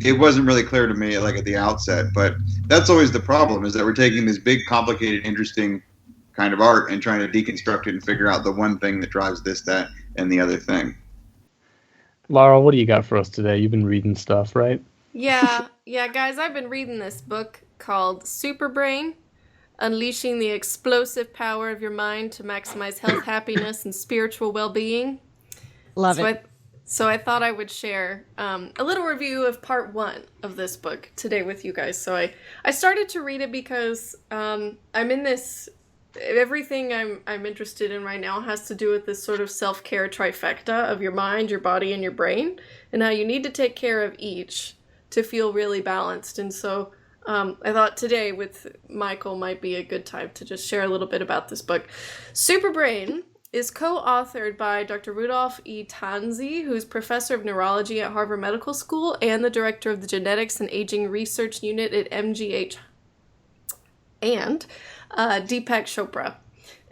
it wasn't really clear to me, like, at the outset. But that's always the problem, is that we're taking this big, complicated, interesting kind of art and trying to deconstruct it and figure out the one thing that drives this, that, and the other thing. Laura, what do you got for us today? You've been reading stuff, right? Yeah, guys, I've been reading this book called Super Brain: Unleashing the Explosive Power of Your Mind to Maximize Health, Happiness, and Spiritual Well-Being. Love it. So I thought I would share a little review of part 1 of this book today with you guys. So I started to read it because I'm in this, everything I'm interested in right now has to do with this sort of self-care trifecta of your mind, your body, and your brain, and how you need to take care of each to feel really balanced. And so I thought today with Michael might be a good time to just share a little bit about this book. Super Brain is co-authored by Dr. Rudolph E. Tanzi, who's professor of neurology at Harvard Medical School and the director of the Genetics and Aging Research Unit at MGH, and Deepak Chopra.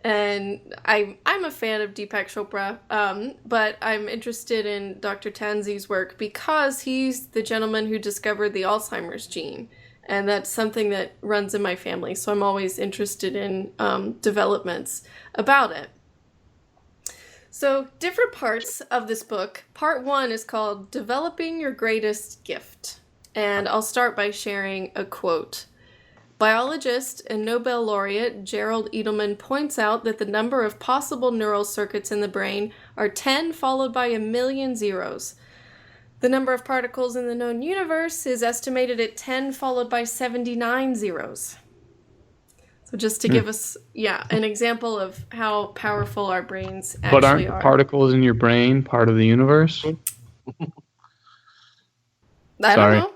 And I'm a fan of Deepak Chopra, but I'm interested in Dr. Tanzi's work because he's the gentleman who discovered the Alzheimer's gene. And that's something that runs in my family, so I'm always interested in developments about it. So, different parts of this book. Part 1 is called Developing Your Greatest Gift. And I'll start by sharing a quote. Biologist and Nobel laureate Gerald Edelman points out that the number of possible neural circuits in the brain are 10 followed by 1,000,000 zeros. The number of particles in the known universe is estimated at 10 followed by 79 zeros. So just to give us, an example of how powerful our brains actually But aren't are. particles in your brain part of the universe? I don't know.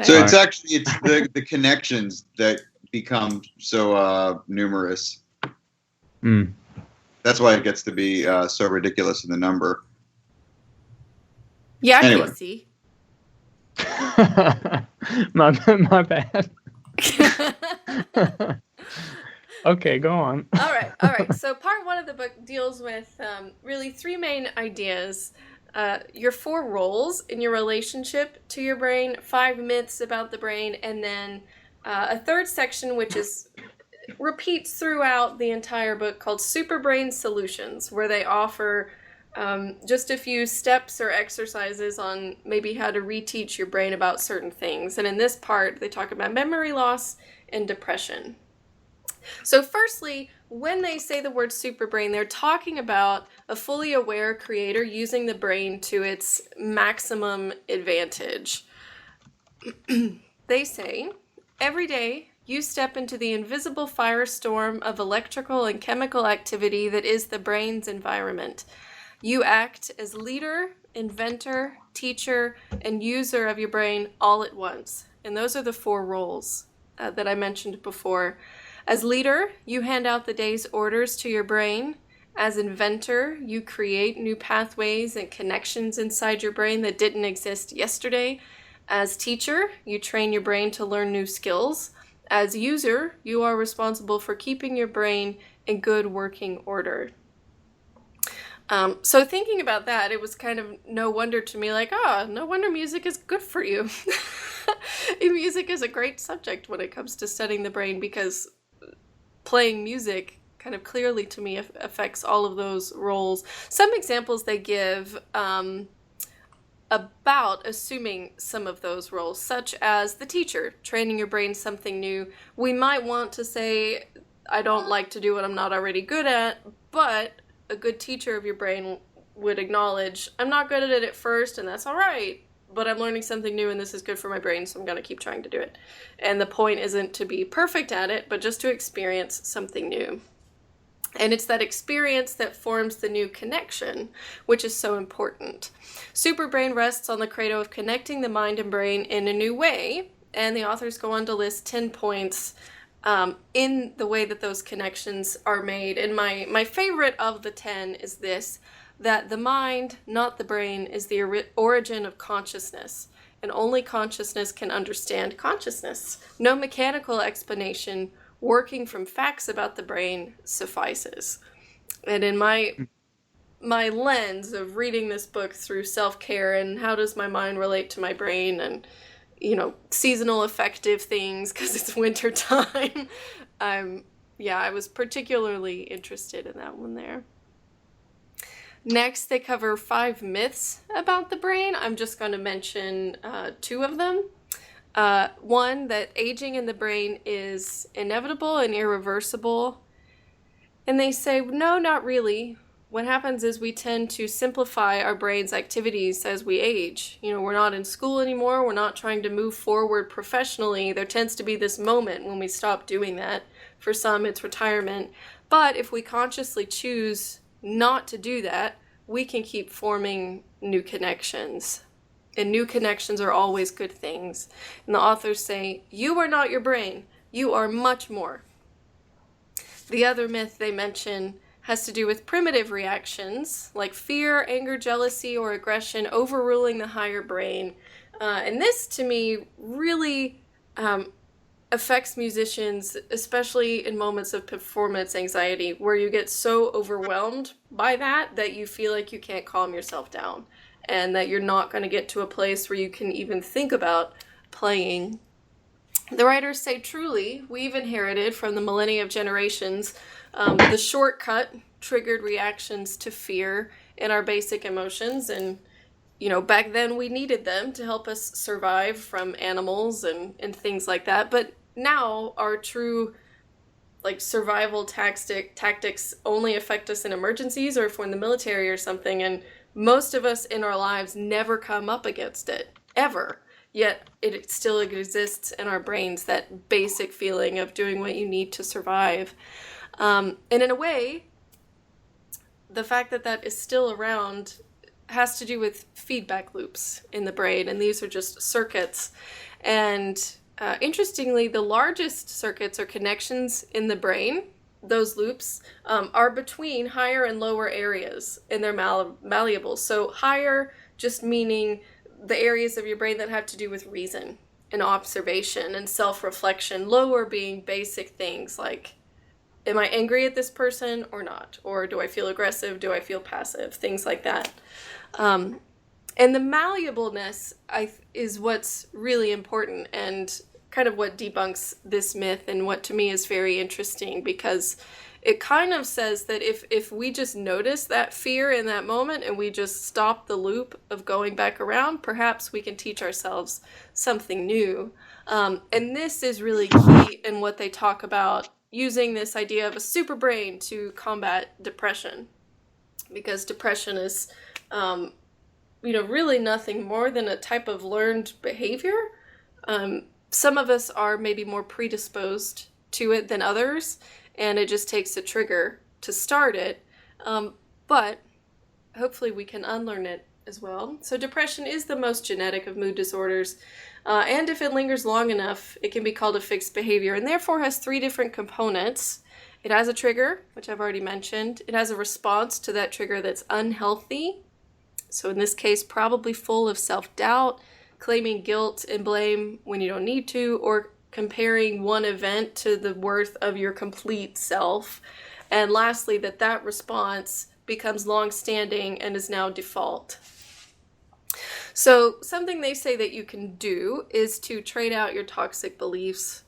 So it's actually the connections that become so numerous. Mm. That's why it gets to be so ridiculous in the number. Yeah, Anyway. Casey. my bad. Okay, go on. All right. So part 1 of the book deals with really 3 main ideas. Your 4 roles in your relationship to your brain, 5 myths about the brain, and then a third section which repeats throughout the entire book called Super Brain Solutions, where they offer just a few steps or exercises on maybe how to reteach your brain about certain things. And in this part, they talk about memory loss and depression. So firstly, when they say the word superbrain, they're talking about a fully aware creator using the brain to its maximum advantage. They say, every day you step into the invisible firestorm of electrical and chemical activity that is the brain's environment. You act as leader, inventor, teacher, and user of your brain all at once. And those are the 4 roles that I mentioned before. As leader, you hand out the day's orders to your brain. As inventor, you create new pathways and connections inside your brain that didn't exist yesterday. As teacher, you train your brain to learn new skills. As user, you are responsible for keeping your brain in good working order. So thinking about that, it was kind of no wonder to me, like, no wonder music is good for you. Music is a great subject when it comes to studying the brain, because playing music kind of clearly to me affects all of those roles. Some examples they give about assuming some of those roles, such as the teacher, training your brain something new. We might want to say, I don't like to do what I'm not already good at, but a good teacher of your brain would acknowledge, I'm not good at it at first, and that's all right, but I'm learning something new and this is good for my brain, so I'm going to keep trying to do it. And the point isn't to be perfect at it, but just to experience something new. And it's that experience that forms the new connection, which is so important. Superbrain rests on the credo of connecting the mind and brain in a new way, and the authors go on to list 10 points in the way that those connections are made. And my favorite of the 10 is this, that the mind, not the brain, is the origin of consciousness, and only consciousness can understand consciousness. No mechanical explanation working from facts about the brain suffices. And in my lens of reading this book through self-care and how does my mind relate to my brain, and seasonal affective things because it's winter time, I was particularly interested in that one there. Next, they cover 5 myths about the brain. I'm just going to mention 2 of them. One, that aging in the brain is inevitable and irreversible. And they say, no, not really. What happens is we tend to simplify our brain's activities as we age. You know, we're not in school anymore. We're not trying to move forward professionally. There tends to be this moment when we stop doing that. For some, it's retirement. But if we consciously choose not to do that, we can keep forming new connections. And new connections are always good things. And the authors say, you are not your brain. You are much more. The other myth they mention has to do with primitive reactions, like fear, anger, jealousy, or aggression overruling the higher brain. And this, to me, really affects musicians, especially in moments of performance anxiety, where you get so overwhelmed by that you feel like you can't calm yourself down, and that you're not going to get to a place where you can even think about playing. The writers say, truly, we've inherited from the millennia of generations the shortcut triggered reactions to fear in our basic emotions. And, you know, back then we needed them to help us survive from animals and things like that. But now our true, like, survival tactics only affect us in emergencies or if we're in the military or something. And most of us in our lives never come up against it, ever. Yet it still exists in our brains, that basic feeling of doing what you need to survive. And in a way, the fact that is still around has to do with feedback loops in the brain, and these are just circuits. And interestingly, the largest circuits or connections in the brain, those loops, are between higher and lower areas, and they're malleable. So higher just meaning the areas of your brain that have to do with reason and observation and self-reflection. Lower being basic things like, am I angry at this person or not? Or do I feel aggressive? Do I feel passive? Things like that. And the malleableness is what's really important and kind of what debunks this myth, and what to me is very interesting, because it kind of says that if we just notice that fear in that moment and we just stop the loop of going back around, perhaps we can teach ourselves something new. And this is really key in what they talk about, using this idea of a super brain to combat depression. Because depression is, really nothing more than a type of learned behavior. Some of us are maybe more predisposed to it than others, and it just takes a trigger to start it. But hopefully we can unlearn it as well. So depression is the most genetic of mood disorders. And if it lingers long enough, it can be called a fixed behavior, and therefore has 3 different components. It has a trigger, which I've already mentioned. It has a response to that trigger that's unhealthy. So in this case, probably full of self-doubt, claiming guilt and blame when you don't need to, or comparing one event to the worth of your complete self. And lastly, that response becomes long-standing and is now default. So something they say that you can do is to trade out your toxic beliefs.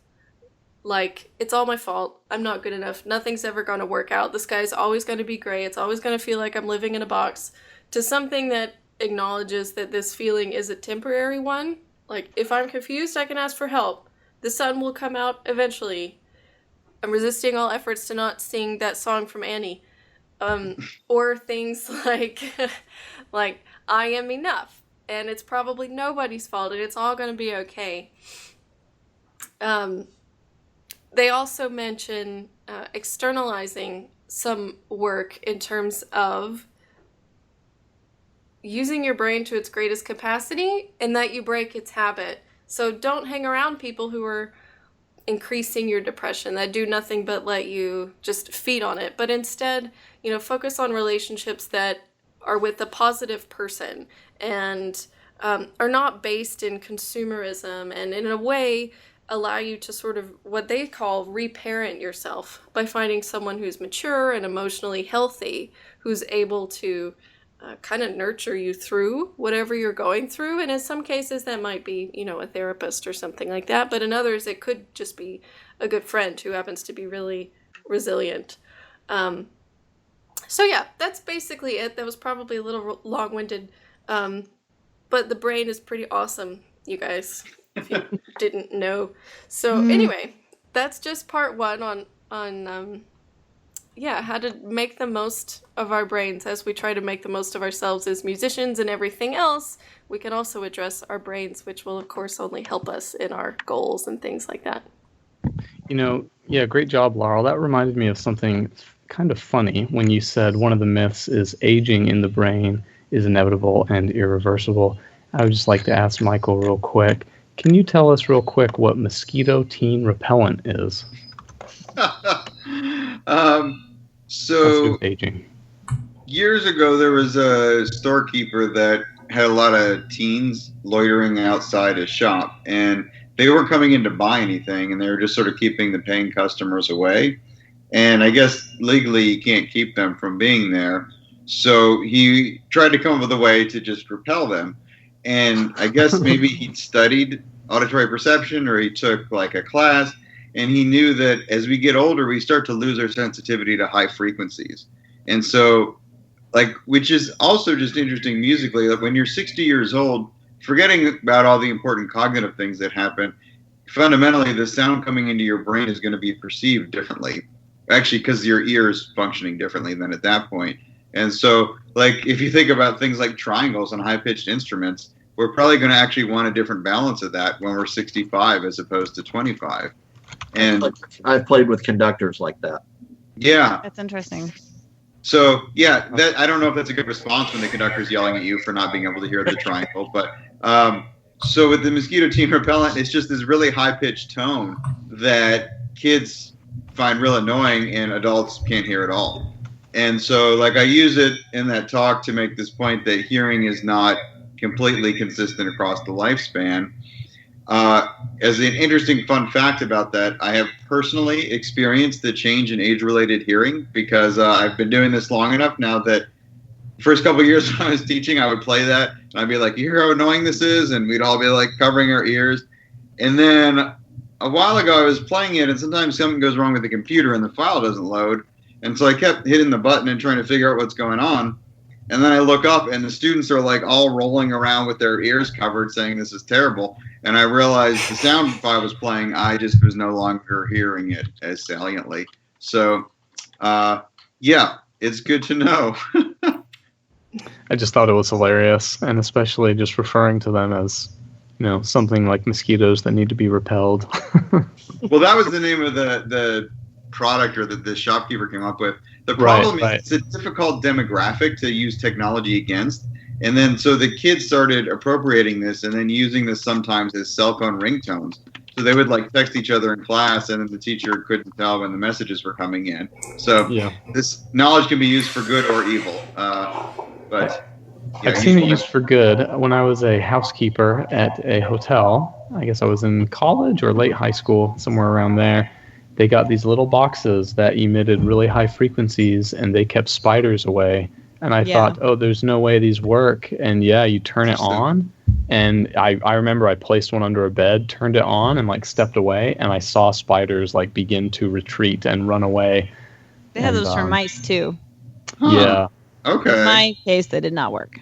Like, it's all my fault, I'm not good enough, nothing's ever going to work out, the sky's always going to be gray, it's always going to feel like I'm living in a box, to something that acknowledges that this feeling is a temporary one. Like, if I'm confused, I can ask for help. The sun will come out eventually. I'm resisting all efforts to not sing that song from Annie. Or things like, like, I am enough, and it's probably nobody's fault, and it's all going to be okay. They also mention externalizing some work in terms of using your brain to its greatest capacity, and that you break its habit. So don't hang around people who are increasing your depression, that do nothing but let you just feed on it. But instead, focus on relationships that are with a positive person and are not based in consumerism, and in a way allow you to sort of what they call reparent yourself by finding someone who's mature and emotionally healthy, who's able to kind of nurture you through whatever you're going through. And in some cases that might be, a therapist or something like that. But in others, it could just be a good friend who happens to be really resilient. So yeah, that's basically it. That was probably a little long-winded, but the brain is pretty awesome, you guys, if you didn't know. So anyway, that's just part one on how to make the most of our brains as we try to make the most of ourselves as musicians and everything else. We can also address our brains, which will, of course, only help us in our goals and things like that. Great job, Laurel. That reminded me of something kind of funny when you said one of the myths is aging in the brain is inevitable and irreversible. I would just like to ask Michael real quick. Can you tell us real quick what Misquito Teen Repellant is? So aging. Years ago, there was a storekeeper that had a lot of teens loitering outside his shop, and they weren't coming in to buy anything, and they were just sort of keeping the paying customers away. And I guess legally you can't keep them from being there. So he tried to come up with a way to just repel them. And I guess maybe he'd studied auditory perception, or he took like a class, and he knew that as we get older, we start to lose our sensitivity to high frequencies. And so, which is also just interesting musically, like when you're 60 years old, forgetting about all the important cognitive things that happen, fundamentally the sound coming into your brain is going to be perceived differently. Actually, because your ear is functioning differently than at that point. And so, if you think about things like triangles on high-pitched instruments, we're probably going to actually want a different balance of that when we're 65 as opposed to 25. And I've played with conductors like that. Yeah. That's interesting. So, yeah, I don't know if that's a good response when the conductor's yelling at you for not being able to hear the triangle. But so with the Misquito Teen Repellant, it's just this really high-pitched tone that kids find real annoying and adults can't hear at all. And so, I use it in that talk to make this point that hearing is not completely consistent across the lifespan. As an interesting fun fact about that, I have personally experienced the change in age-related hearing because I've been doing this long enough now that the first couple of years when I was teaching, I would play that, and I'd be like, you hear how annoying this is? And we'd all be covering our ears. And then a while ago, I was playing it, and sometimes something goes wrong with the computer and the file doesn't load. And so I kept hitting the button and trying to figure out what's going on. And then I look up, and the students are all rolling around with their ears covered saying this is terrible. And I realized the sound file was playing, I just was no longer hearing it as saliently. So, it's good to know. I just thought it was hilarious, and especially just referring to them as something like mosquitoes that need to be repelled. Well, that was the name of the product or the shopkeeper came up with. The problem is it's a difficult demographic to use technology against. And then so the kids started appropriating this and then using this sometimes as cell phone ringtones. So they would text each other in class, and then the teacher couldn't tell when the messages were coming in. So this knowledge can be used for good or evil. I've seen it used for good. When I was a housekeeper at a hotel, I guess I was in college or late high school, somewhere around there, they got these little boxes that emitted really high frequencies, and they kept spiders away. And I thought, there's no way these work. And you turn it on. And I remember I placed one under a bed, turned it on, and stepped away, and I saw spiders begin to retreat and run away. They have those for mice too. Yeah. Okay. In my case, they did not work.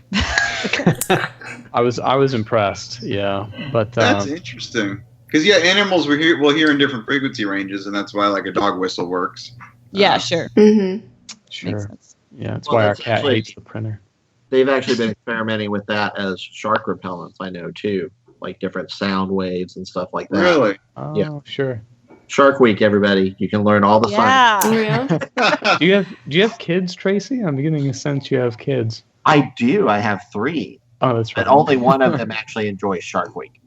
I was impressed. Yeah, but that's interesting. Because animals will hear in different frequency ranges, and that's why a dog whistle works. Yeah, sure. Mm-hmm. Sure. Makes sense. Yeah, that's why our cat hates the printer. They've actually been experimenting with that as shark repellents, I know, too. Different sound waves and stuff like that. Really? Oh, yeah. Sure. Shark Week, everybody. You can learn all the science. Yeah. Do you have kids, Tracy? I'm getting a sense you have kids. I do. I have 3. Oh, that's right. But only one of them actually enjoys Shark Week.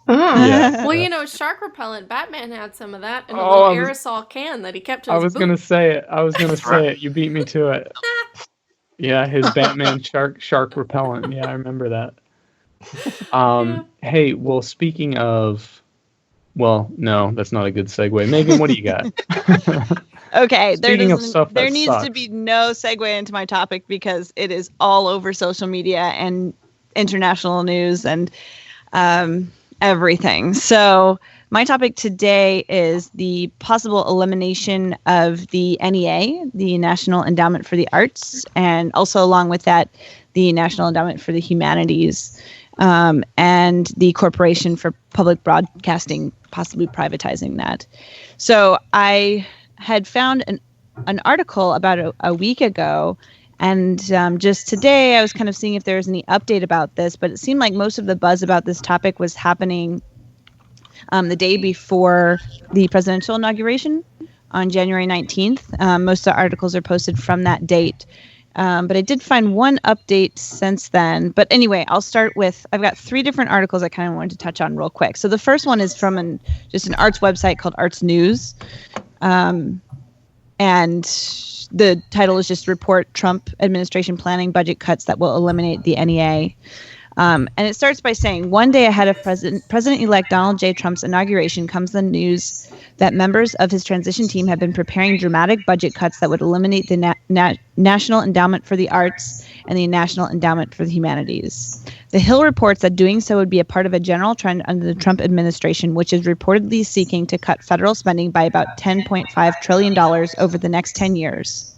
Yeah. Well, shark repellent, Batman had some of that in a little aerosol can that he kept in his boot. Going to say it. You beat me to it. Yeah, his Batman shark repellent. Yeah, I remember that. Hey, well, speaking of... Well, no, that's not a good segue. Megan, what do you got? Okay, there needs to be no segue into my topic because it is all over social media and international news and everything. So My topic today is the possible elimination of the NEA, the National Endowment for the Arts, and also along with that, the National Endowment for the Humanities, and the Corporation for Public Broadcasting, possibly privatizing that. So I had found an article about a week ago, and just today I was kind of seeing if there was any update about this, but it seemed like most of the buzz about this topic was happening the day before the presidential inauguration on January 19th. Most of the articles are posted from that date. But I did find one update since then. But anyway, I'll start with, I've got 3 different articles I kind of wanted to touch on real quick. So the first one is from just an arts website called Arts News. And the title is just Report Trump Administration Planning Budget Cuts That Will Eliminate the NEA. And it starts by saying, one day ahead of President-elect Donald J. Trump's inauguration comes the news that members of his transition team have been preparing dramatic budget cuts that would eliminate the National Endowment for the Arts and the National Endowment for the Humanities. The Hill reports that doing so would be a part of a general trend under the Trump administration, which is reportedly seeking to cut federal spending by about $10.5 trillion over the next 10 years.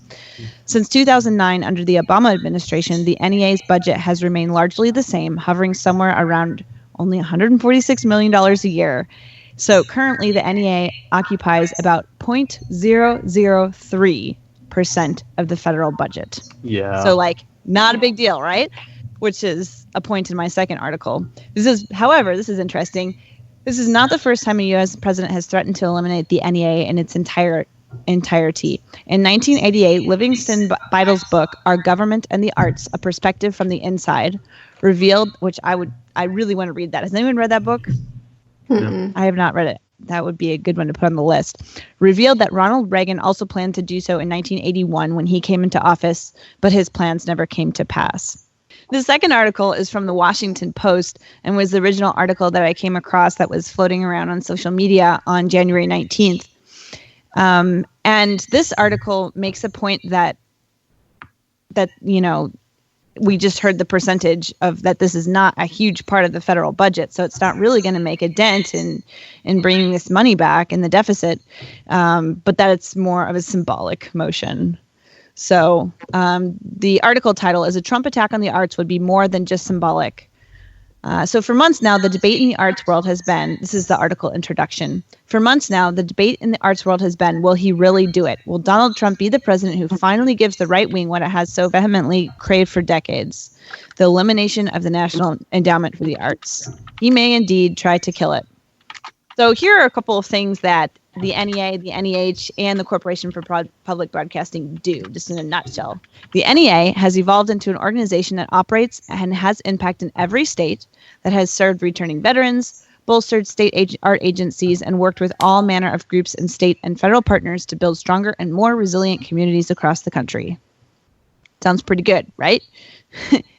Since 2009, under the Obama administration, the NEA's budget has remained largely the same, hovering somewhere around only $146 million a year. So currently, the NEA occupies about 0.003% of the federal budget. Yeah. So, not a big deal, right? Which is a point in my second article. However, this is interesting. This is not the first time a U.S. president has threatened to eliminate the NEA in its entirety. In 1988, Livingston Beidel's book, Our Government and the Arts, A Perspective from the Inside, revealed, which I really want to read that. Has anyone read that book? Mm-mm. I have not read it. That would be a good one to put on the list. Revealed that Ronald Reagan also planned to do so in 1981 when he came into office, but his plans never came to pass. The second article is from the Washington Post and was the original article that I came across that was floating around on social media on January 19th. And this article makes a point that we just heard the percentage of that this is not a huge part of the federal budget, so it's not really going to make a dent in bringing this money back in the deficit, but that it's more of a symbolic motion. So the article title is "A Trump Attack on the Arts Would Be More Than Just Symbolic." So for months now, the debate in the arts world has been, this is the article introduction. For months now, the debate in the arts world has been, will he really do it? Will Donald Trump be the president who finally gives the right wing what it has so vehemently craved for decades? The elimination of the National Endowment for the Arts. He may indeed try to kill it. So here are a couple of things that the NEA, the NEH, and the Corporation for Public Broadcasting do, just in a nutshell. The NEA has evolved into an organization that operates and has impact in every state, that has served returning veterans, bolstered state art agencies, and worked with all manner of groups and state and federal partners to build stronger and more resilient communities across the country. Sounds pretty good, right?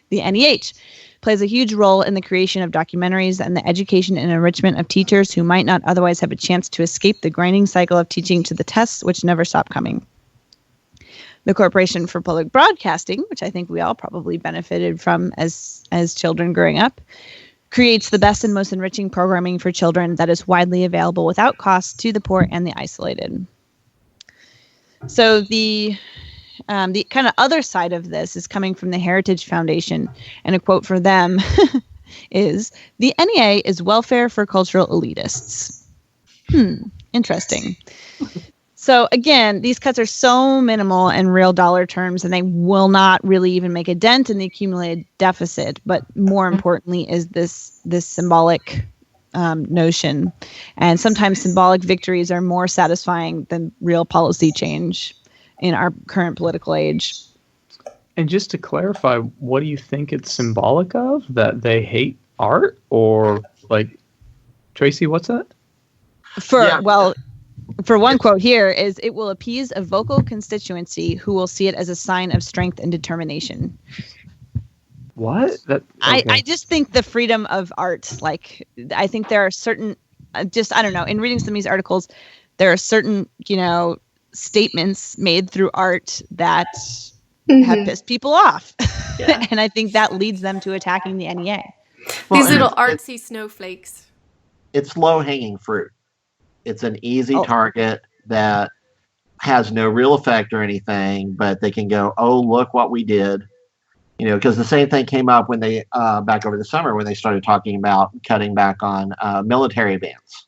The NEH plays a huge role in the creation of documentaries and the education and enrichment of teachers who might not otherwise have a chance to escape the grinding cycle of teaching to the tests, which never stop coming. The Corporation for Public Broadcasting, which I think we all probably benefited from as children growing up, creates the best and most enriching programming for children that is widely available without cost to the poor and the isolated. So the kind of other side of this is coming from the Heritage Foundation, and a quote for them is, "The NEA is welfare for cultural elitists." Interesting. So again, these cuts are so minimal in real dollar terms, and they will not really even make a dent in the accumulated deficit. But more importantly is this symbolic notion. And sometimes symbolic victories are more satisfying than real policy change in our current political age. And just to clarify, what do you think it's symbolic of? That they hate art? Or, Tracy, what's that? For one quote here is, "It will appease a vocal constituency who will see it as a sign of strength and determination." What? Okay. I just think the freedom of art, I think there are certain, I don't know, in reading some of these articles, there are certain, statements made through art that have pissed people off. Yeah. And I think that leads them to attacking the NEA. These little artsy snowflakes. It's low-hanging fruit. It's an easy target that has no real effect or anything, but they can go, oh, look what we did. Because the same thing came up when they, back over the summer, when they started talking about cutting back on military bands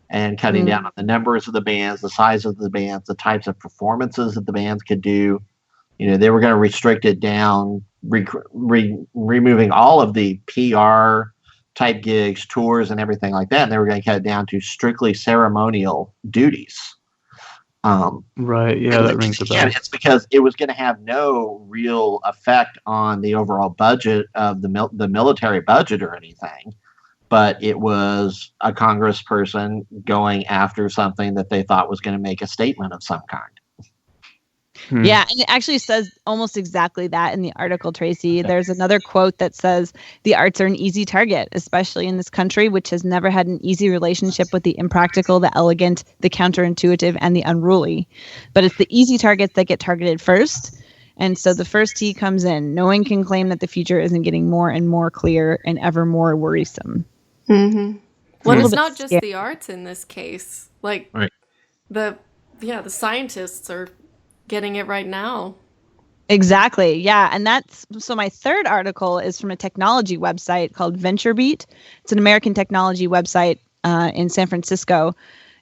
and cutting down on the numbers of the bands, the size of the bands, the types of performances that the bands could do. They were going to restrict it down, removing all of the PR type gigs, tours, and everything like that. And they were going to cut it down to strictly ceremonial duties. Right. Yeah, that rings a bell. It's because it was going to have no real effect on the overall budget of the military budget or anything. But it was a congressperson going after something that they thought was going to make a statement of some kind. Yeah, and it actually says almost exactly that in the article, Tracy. There's another quote that says, the arts are an easy target, especially in this country, which has never had an easy relationship with the impractical, the elegant, the counterintuitive, and the unruly. But it's the easy targets that get targeted first. And so the first T comes in. No one can claim that the future isn't getting more and more clear and ever more worrisome. Mm-hmm. Well, it's not just the arts in this case. Like, the scientists are getting it right now. Exactly. Yeah. And so my third article is from a technology website called VentureBeat. It's an American technology website in San Francisco,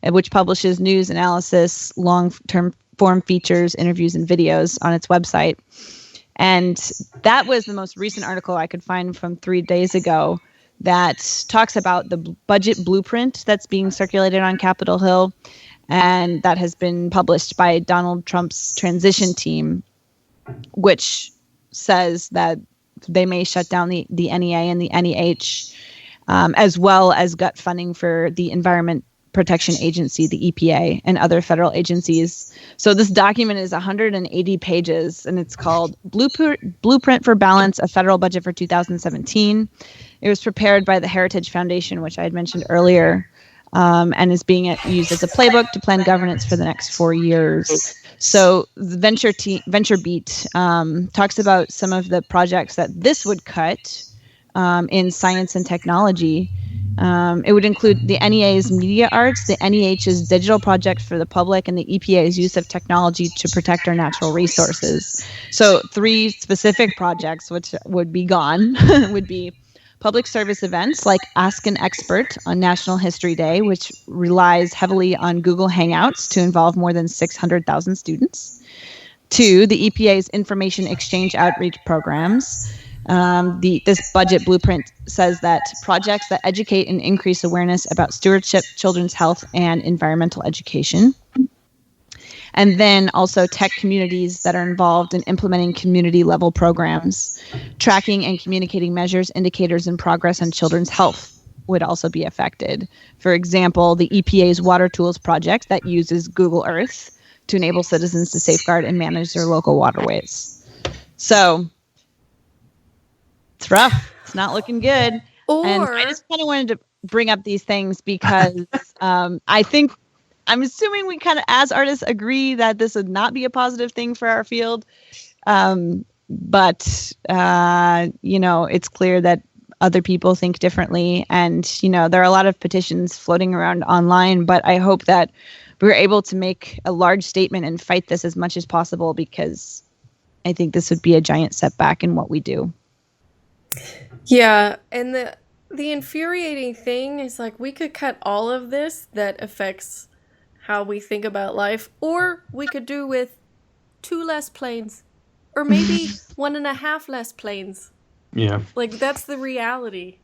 which publishes news, analysis, long-term form features, interviews, and videos on its website. And that was the most recent article I could find from 3 days ago that talks about the budget blueprint that's being circulated on Capitol Hill, and that has been published by Donald Trump's transition team, which says that they may shut down the NEA and the NEH, as well as gut funding for the Environment Protection Agency, the EPA, and other federal agencies. So this document is 180 pages, and it's called Blueprint for Balance, a Federal Budget for 2017. It was prepared by the Heritage Foundation, which I had mentioned earlier, and is being used as a playbook to plan governance for the next 4 years. So the VentureBeat talks about some of the projects that this would cut in science and technology. It would include the NEA's media arts, the NEH's digital project for the public, and the EPA's use of technology to protect our natural resources. So 3 specific projects which would be gone would be public service events like Ask an Expert on National History Day, which relies heavily on Google Hangouts to involve more than 600,000 students. 2, the EPA's information exchange outreach programs. This budget blueprint says that projects that educate and increase awareness about stewardship, children's health, and environmental education. And then also tech communities that are involved in implementing community-level programs. Tracking and communicating measures, indicators, and progress on children's health would also be affected. For example, the EPA's Water Tools project that uses Google Earth to enable citizens to safeguard and manage their local waterways. So it's rough. It's not looking good. And I just kind of wanted to bring up these things because I'm assuming we kind of, as artists, agree that this would not be a positive thing for our field. But it's clear that other people think differently. And, there are a lot of petitions floating around online, but I hope that we're able to make a large statement and fight this as much as possible, because I think this would be a giant setback in what we do. Yeah, and the infuriating thing is, like, we could cut all of this that affects how we think about life, or we could do with 2 less planes, or maybe 1.5 less planes. Yeah. Like, that's the reality.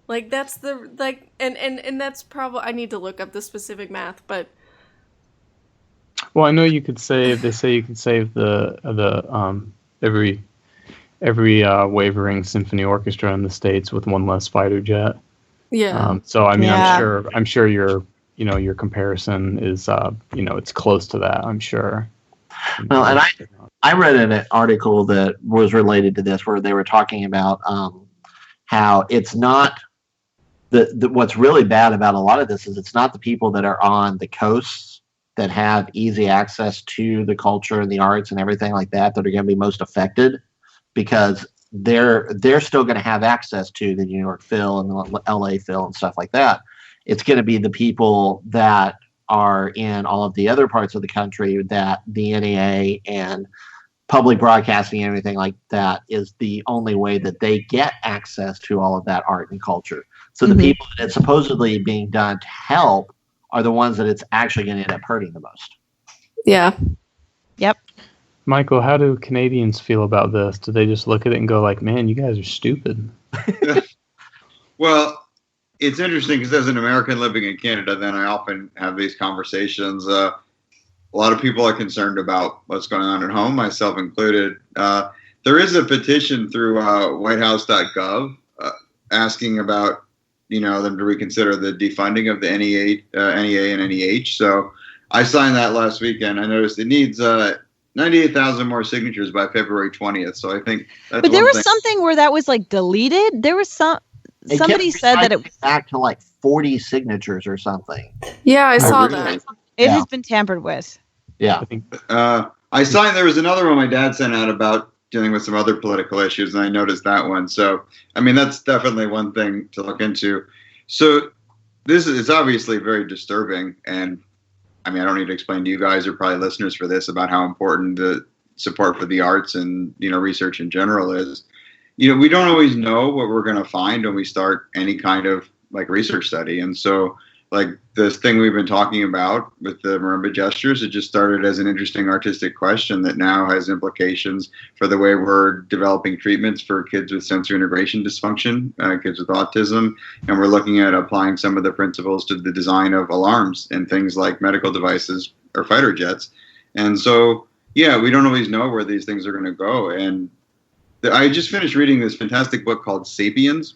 Like, that's the, like, and that's probably, I need to look up the specific math, but. Well, I know you could save, they say you can save every wavering symphony orchestra in the States with 1 less fighter jet. Yeah. So I mean, yeah. I'm sure your comparison is it's close to that, I'm sure. Well, and I read an article that was related to this where they were talking about how it's not what's really bad about a lot of this is it's not the people that are on the coasts that have easy access to the culture and the arts and everything like that are going to be most affected, because they're still going to have access to the New York Phil and the LA Phil and stuff like that. It's going to be the people that are in all of the other parts of the country, that the NEA and public broadcasting and everything like that is the only way that they get access to all of that art and culture. So the people that it's supposedly being done to help are the ones that it's actually going to end up hurting the most. Yeah. Yep. Michael, how do Canadians feel about this? Do they just look at it and go like, man, you guys are stupid? Well, it's interesting because as an American living in Canada, then I often have these conversations. A lot of people are concerned about what's going on at home, myself included. There is a petition through whitehouse.gov asking about, them to reconsider the defunding of the NEA and NEH. So I signed that last weekend. I noticed it needs 98,000 more signatures by February 20th. So I think that's But there was something where that was like deleted. There was somebody said that it was back to like 40 signatures or something. Yeah, I saw that. It has been tampered with. Yeah. I signed, there was another one my dad sent out about dealing with some other political issues, and I noticed that one. So, I mean, that's definitely one thing to look into. So it's obviously very disturbing, and I mean, I don't need to explain to you guys or probably listeners for this about how important the support for the arts and, research in general is. We don't always know what we're going to find when we start any kind of like research study. And so like this thing we've been talking about with the marimba gestures, it just started as an interesting artistic question that now has implications for the way we're developing treatments for kids with sensory integration dysfunction, kids with autism. And we're looking at applying some of the principles to the design of alarms and things like medical devices or fighter jets. And so, yeah, we don't always know where these things are going to go. And I just finished reading this fantastic book called Sapiens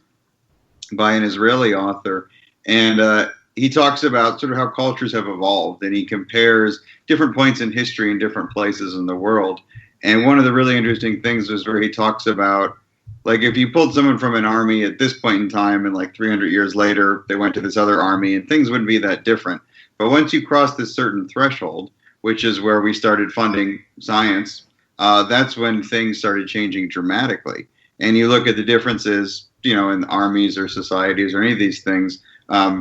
by an Israeli author. And he talks about sort of how cultures have evolved, and he compares different points in history in different places in the world. And one of the really interesting things was where he talks about, like, if you pulled someone from an army at this point in time and like 300 years later, they went to this other army and things wouldn't be that different. But once you cross this certain threshold, which is where we started funding science, that's when things started changing dramatically. And you look at the differences, in armies or societies or any of these things,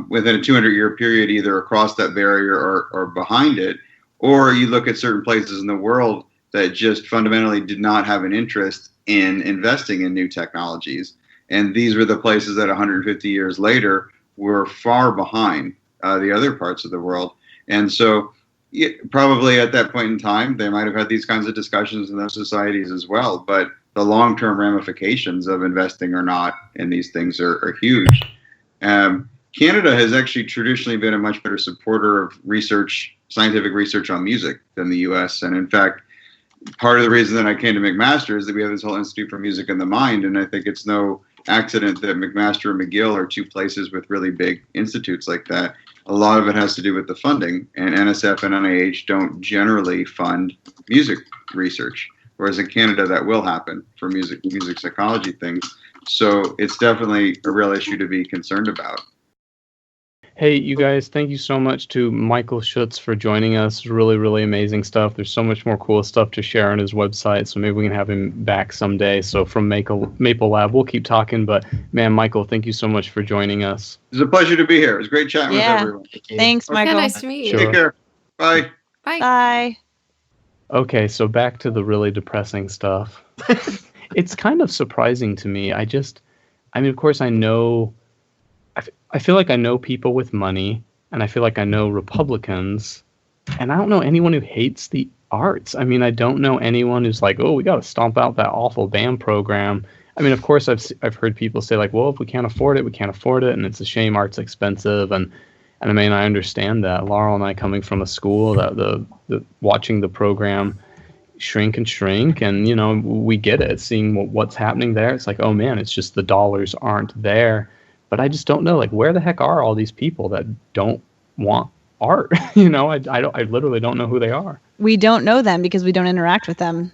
within a 200-year period, either across that barrier or behind it, or you look at certain places in the world that just fundamentally did not have an interest in investing in new technologies. And these were the places that 150 years later were far behind the other parts of the world. And so probably at that point in time, they might have had these kinds of discussions in those societies as well. But the long-term ramifications of investing or not in these things are huge. Canada has actually traditionally been a much better supporter of research, scientific research on music than the U.S. And in fact, part of the reason that I came to McMaster is that we have this whole Institute for Music and the Mind. And I think it's no accident that McMaster and McGill are two places with really big institutes like that. A lot of it has to do with the funding, and NSF and NIH don't generally fund music research. Whereas in Canada, that will happen for music psychology things. So it's definitely a real issue to be concerned about. Hey, you guys, thank you so much to Michael Schutz for joining us. Really, really amazing stuff. There's so much more cool stuff to share on his website, so maybe we can have him back someday. So from Maple Lab, we'll keep talking. But, man, Michael, thank you so much for joining us. It's a pleasure to be here. It was great chatting with everyone. Thanks, Michael. Yeah, nice to meet you. Sure. Take care. Bye. Bye. Bye. Okay, so back to the really depressing stuff. It's kind of surprising to me. I mean, of course, I know... I feel like I know people with money, and I feel like I know Republicans, and I don't know anyone who hates the arts. I mean, I don't know anyone who's like, oh, we got to stomp out that awful band program. I mean, of course, I've heard people say like, well, if we can't afford it, we can't afford it, and it's a shame art's expensive, and I mean, I understand that. Laurel and I coming from a school that the watching the program shrink, and we get it. Seeing what's happening there, it's like, oh man, it's just the dollars aren't there. But I just don't know, like, where the heck are all these people that don't want art? I literally don't know who they are. We don't know them because we don't interact with them.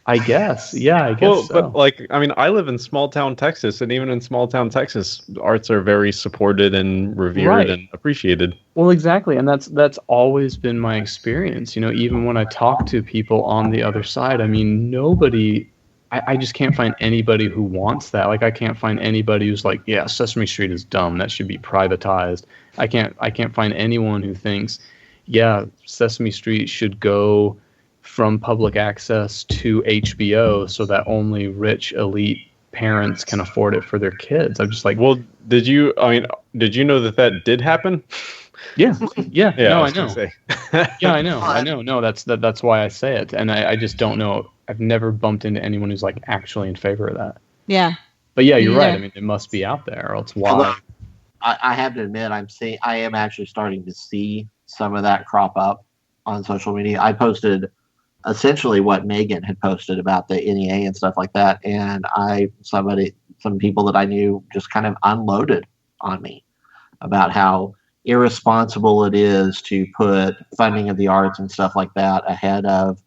I guess. Yeah, I guess so. But like, I mean, I live in small town Texas, and even in small town Texas, arts are very supported and revered and appreciated. Well, exactly. And that's always been my experience. Even when I talk to people on the other side, I mean, nobody... I just can't find anybody who wants that. Like, I can't find anybody who's like, yeah, Sesame Street is dumb. That should be privatized. I can't find anyone who thinks, yeah, Sesame Street should go from public access to HBO so that only rich elite parents can afford it for their kids. I'm just like, Well, did you know that did happen? yeah, yeah, Yeah, no, I I was gonna know. say. Yeah, I know. No, that's why I say it. And I just don't know. I've never bumped into anyone who's like actually in favor of that. Yeah. But yeah, you're right. Yeah. I mean, it must be out there, or else why? Although I have to admit, I am actually starting to see some of that crop up on social media. I posted essentially what Megan had posted about the NEA and stuff like that, and some people that I knew just kind of unloaded on me about how irresponsible it is to put funding of the arts and stuff like that ahead of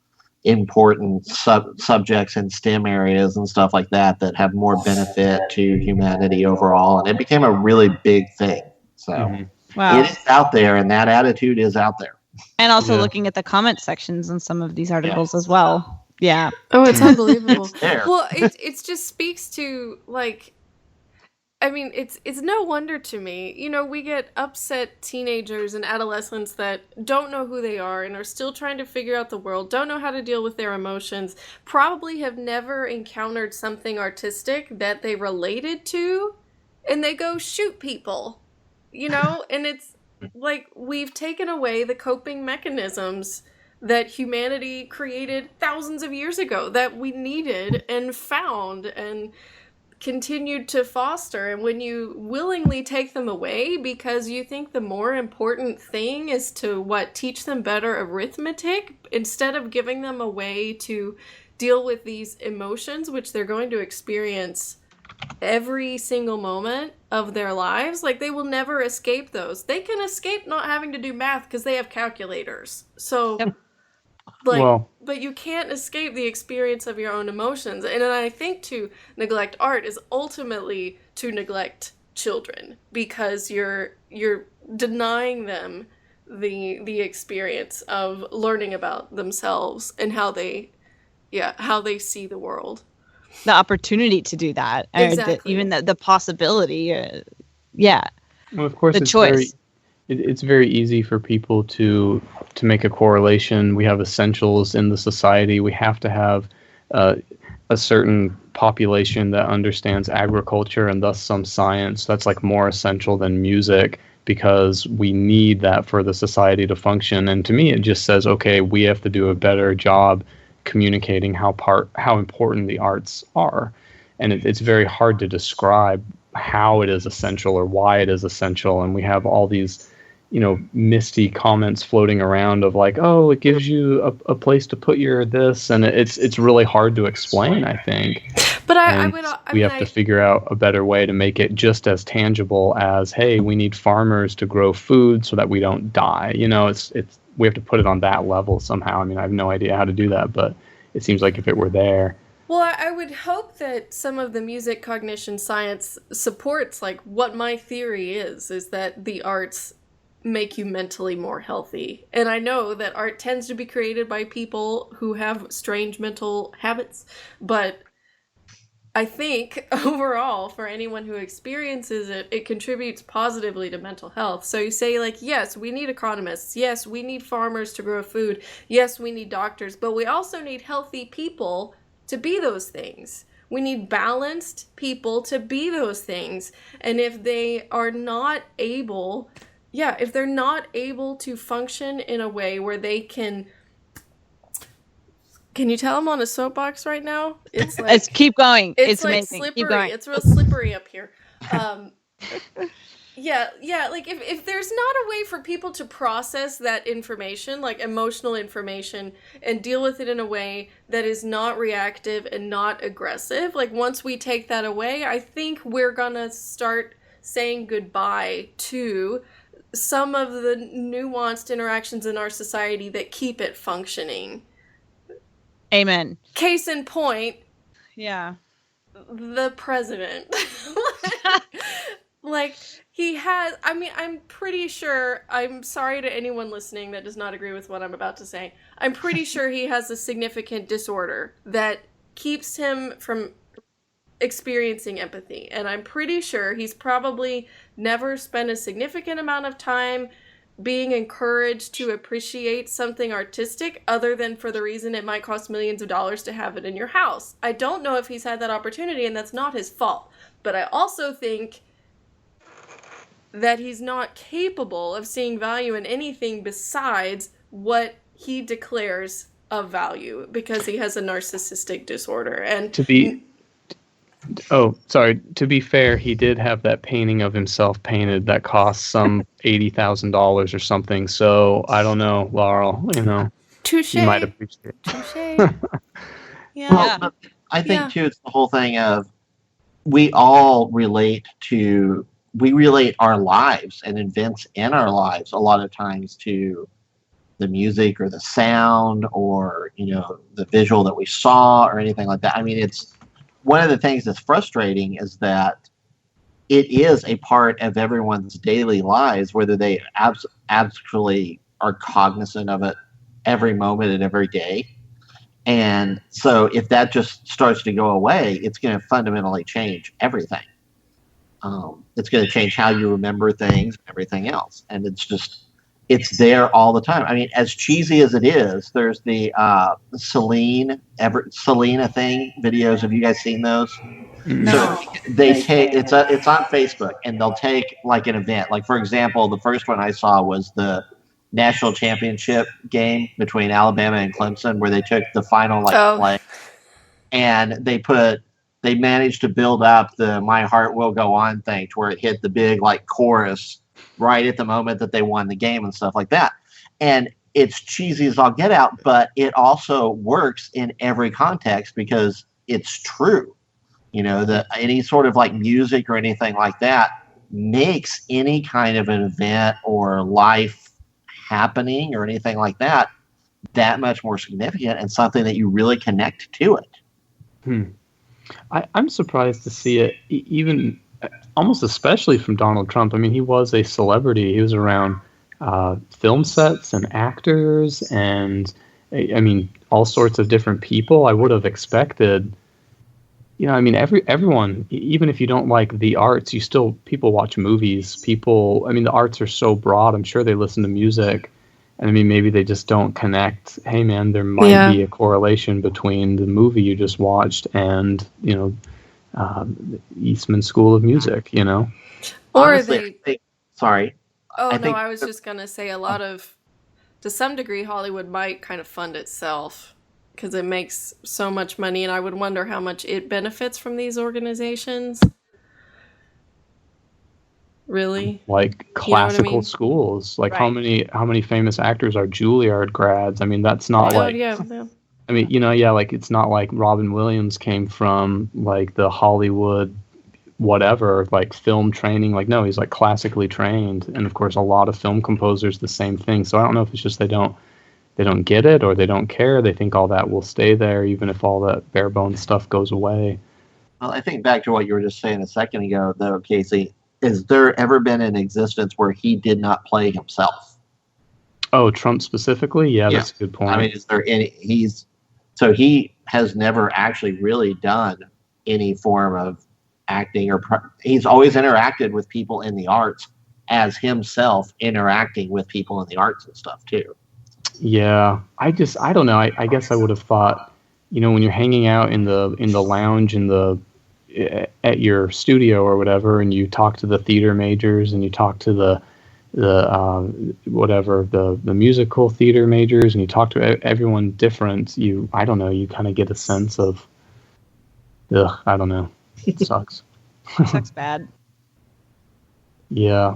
important subjects in STEM areas and stuff like that have more benefit to humanity overall. And it became a really big thing. So Wow. it is out there, and that attitude is out there. And also Yeah. looking at the comment sections in some of these articles as well. Yeah. Oh, it's unbelievable. There. Well, it just speaks to, like, I mean, it's no wonder to me. You know, we get upset teenagers and adolescents that don't know who they are and are still trying to figure out the world, don't know how to deal with their emotions, probably have never encountered something artistic that they related to, and they go shoot people, you know? And it's like we've taken away the coping mechanisms that humanity created thousands of years ago that we needed and found and continued to foster. And when you willingly take them away because you think the more important thing is to teach them better arithmetic instead of giving them a way to deal with these emotions which they're going to experience every single moment of their lives, like they will never escape those. They can escape not having to do math because they have calculators. So but you can't escape the experience of your own emotions. And I think to neglect art is ultimately to neglect children because you're denying them the experience of learning about themselves and how they see the world. The opportunity to do that. Exactly. Even the possibility. Yeah. Well, of course, The choice. It's very easy for people to make a correlation. We have essentials in the society. We have to have a certain population that understands agriculture and thus some science. That's like more essential than music because we need that for the society to function. And to me, it just says, okay, we have to do a better job communicating how important the arts are. And it's very hard to describe how it is essential or why it is essential. And we have all these, misty comments floating around of like, oh, it gives you a place to put your this. And it's really hard to explain, I think. But we have to figure out a better way to make it just as tangible as, hey, we need farmers to grow food so that we don't die. We have to put it on that level somehow. I mean, I have no idea how to do that, but it seems like if it were there. Well, I would hope that some of the music cognition science supports like what my theory is that the arts make you mentally more healthy. And I know that art tends to be created by people who have strange mental habits, but I think overall, for anyone who experiences it, it contributes positively to mental health. So you say like, yes, we need economists. Yes, we need farmers to grow food. Yes, we need doctors, but we also need healthy people to be those things. We need balanced people to be those things. And if they are not able, if they're not able to function in a way where they can you tell I'm on a soapbox right now? It's like Let's keep going. It's like amazing. slippery. Keep going. It's real slippery up here. Like if there's not a way for people to process that information, like emotional information, and deal with it in a way that is not reactive and not aggressive, like once we take that away, I think we're gonna start saying goodbye to some of the nuanced interactions in our society that keep it functioning. Amen. Case in point, Yeah. the president. Like, he has, I mean, I'm pretty sure, I'm sorry to anyone listening that does not agree with what I'm about to say. I'm pretty sure he has a significant disorder that keeps him from experiencing empathy. And I'm pretty sure he's probably never spent a significant amount of time being encouraged to appreciate something artistic other than for the reason it might cost millions of dollars to have it in your house. I don't know if he's had that opportunity, and that's not his fault. But I also think that he's not capable of seeing value in anything besides what he declares of value, because he has a narcissistic disorder. And to be fair, he did have that painting of himself painted that cost some $80,000 or something. So I don't know, Laurel, touche. You might appreciate it. Touche. Yeah. Well, but I think too, it's the whole thing of we all relate our lives and events in our lives a lot of times to the music or the sound or, the visual that we saw or anything like that. I mean, it's one of the things that's frustrating is that it is a part of everyone's daily lives, whether they actually are cognizant of it every moment and every day. And so if that just starts to go away, it's going to fundamentally change everything. It's going to change how you remember things and everything else. And it's there all the time. I mean, as cheesy as it is, there's the Selena thing videos. Have you guys seen those? No. So they take it's on Facebook, and they'll take like an event. Like, for example, the first one I saw was the national championship game between Alabama and Clemson, where they took the final play, and they managed to build up the "My Heart Will Go On" thing to where it hit the big chorus right at the moment that they won the game and stuff like that. And it's cheesy as all get out, but it also works in every context because it's true. Any sort of music or anything like that makes any kind of an event or life happening or anything like that much more significant and something that you really connect to it. I'm surprised to see it, even almost especially from Donald Trump. I mean, he was a celebrity. He was around film sets and actors and, all sorts of different people. I would have expected, everyone, even if you don't like the arts, people watch movies. The arts are so broad. I'm sure they listen to music. And maybe they just don't connect. Hey, man, there might be a correlation between the movie you just watched and, Eastman School of Music, Or honestly, sorry. I was just going to say to some degree, Hollywood might kind of fund itself because it makes so much money. And I would wonder how much it benefits from these organizations. Really? Like classical schools. Right. How many famous actors are Juilliard grads? That's not it's not like Robin Williams came from the Hollywood whatever, film training. No, he's classically trained. And of course a lot of film composers the same thing. So I don't know if it's just they don't get it or they don't care. They think all that will stay there even if all that bare bones stuff goes away. Well, I think back to what you were just saying a second ago though, Casey. Has there ever been an existence where he did not play himself? Oh, Trump specifically? Yeah, that's a good point. Is there any? He has never actually really done any form of acting he's always interacted with people in the arts as himself interacting with people in the arts and stuff too. Yeah, I don't know. I guess I would have thought, when you're hanging out in the lounge at your studio or whatever, and you talk to the theater majors and you talk to the musical theater majors and you talk to everyone different, you kind of get a sense of, I don't know. It sucks. Sucks bad. Yeah.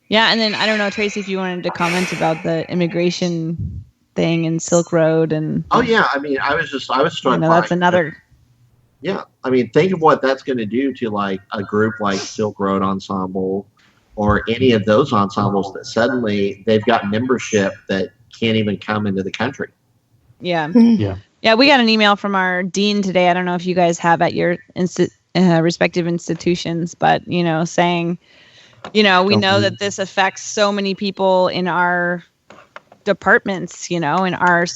Yeah, and then I don't know, Tracy, if you wanted to comment about the immigration thing in Silk Road and. Oh yeah, I was struck. That's another. Yeah, think of what that's going to do to a group like Silk Road Ensemble or any of those ensembles that suddenly they've got membership that can't even come into the country. Yeah. Yeah, we got an email from our dean today. I don't know if you guys have at your respective institutions, but, saying, we know that this affects so many people in our departments, in our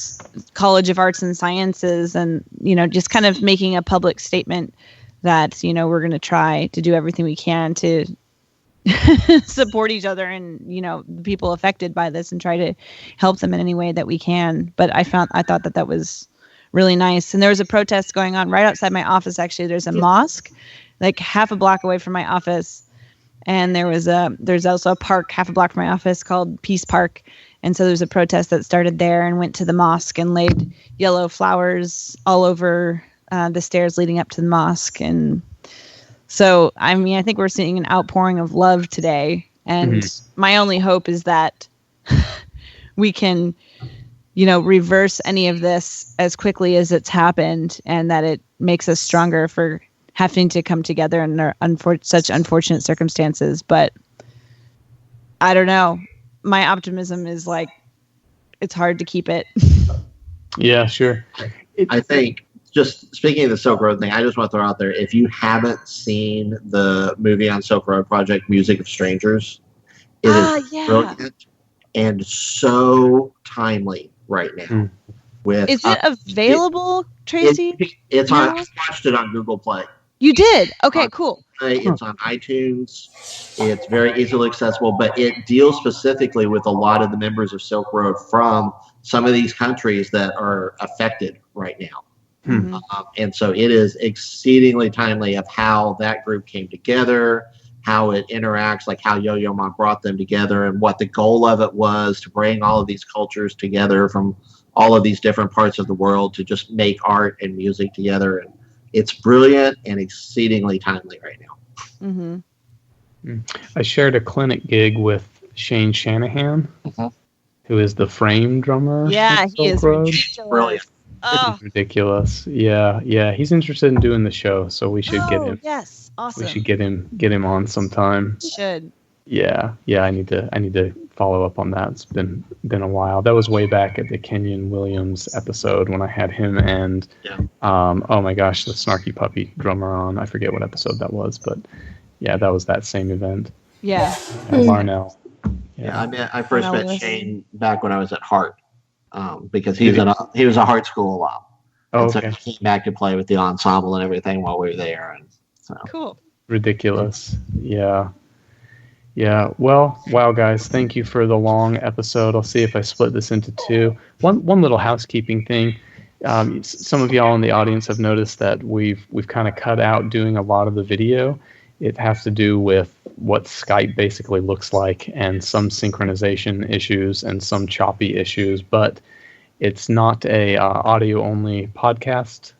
College of Arts and Sciences, and just kind of making a public statement that we're going to try to do everything we can to support each other and, you know, people affected by this and try to help them in any way that we can. But I thought that was really nice. And there was a protest going on right outside my office. Actually, there's a mosque like half a block away from my office. And there's also a park half a block from my office called Peace Park. And so there's a protest that started there and went to the mosque and laid yellow flowers all over the stairs leading up to the mosque. And so, I mean, I think we're seeing an outpouring of love today. And my only hope is that we can, you know, reverse any of this as quickly as it's happened, and that it makes us stronger for having to come together in such unfortunate circumstances. But I don't know. My optimism is like, it's hard to keep it. Yeah, sure. I think, just speaking of the Silk Road thing, I just want to throw out there, if you haven't seen the movie on Silk Road Project, Music of Strangers, it is brilliant and so timely right now. Is it available, Tracy? It's on. I watched it on Google Play. You did? Okay, cool. It's on iTunes. It's very easily accessible, but it deals specifically with a lot of the members of Silk Road from some of these countries that are affected right now. And so it is exceedingly timely of how that group came together, how it interacts, like how Yo-Yo Ma brought them together, and what the goal of it was to bring all of these cultures together from all of these different parts of the world to just make art and music together. And it's brilliant and exceedingly timely right now. I shared a clinic gig with Shane Shanahan, who is the frame drummer. Yeah, he is brilliant. Oh. Ridiculous. Yeah. He's interested in doing the show, so we should get him. Yes, awesome. We should get him on sometime. Should. Yeah. I need to follow up on that. It's been a while. That was way back at the Kenyon Williams episode when I had him and oh my gosh, the Snarky Puppy drummer on. I forget what episode that was, but yeah, that was that same event. Yeah. At Larnell. Yeah, I first met Shane back when I was at Hart, because he was at Hart School a while. So he came back to play with the ensemble and everything while we were there. And so cool. Ridiculous. Yeah. Well, wow, guys, thank you for the long episode. I'll see if I split this into two. One little housekeeping thing. Some of y'all in the audience have noticed that we've kind of cut out doing a lot of the video. It has to do with what Skype basically looks like and some synchronization issues and some choppy issues, but it's not a audio-only podcast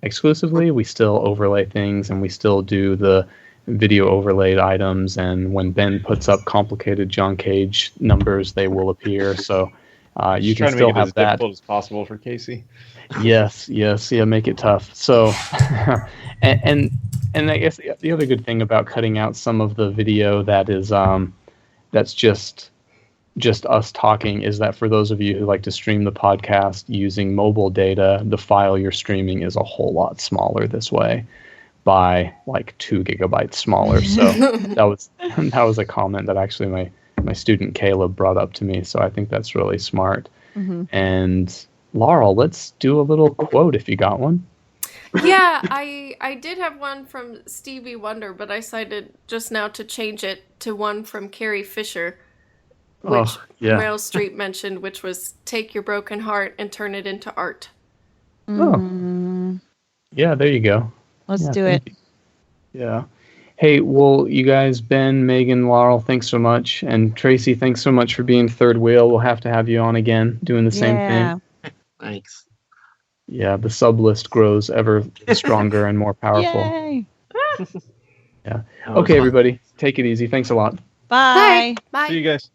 exclusively. We still overlay things and we still do the video overlaid items, and when Ben puts up complicated John Cage numbers, they will appear. So you can still have that. Difficult as possible for Casey. Yes, yeah, make it tough. So, and I guess the other good thing about cutting out some of the video that is that's just us talking is that for those of you who like to stream the podcast using mobile data, the file you're streaming is a whole lot smaller this way, by like 2 gigabytes smaller. So that was a comment that actually my student Caleb brought up to me. So I think that's really smart. And Laurel, let's do a little quote if you got one. Yeah, I did have one from Stevie Wonder, but I decided just now to change it to one from Carrie Fisher, which Meryl Streep mentioned, which was "Take your broken heart and turn it into art." Yeah, there you go. Let's do it. Yeah. Hey, well, you guys, Ben, Megan, Laurel, thanks so much. And Tracy, thanks so much for being third wheel. We'll have to have you on again doing the same thing. Thanks. Yeah, the sub list grows ever stronger and more powerful. Yay. Yeah. Okay, everybody, take it easy. Thanks a lot. Bye. Bye. See you guys.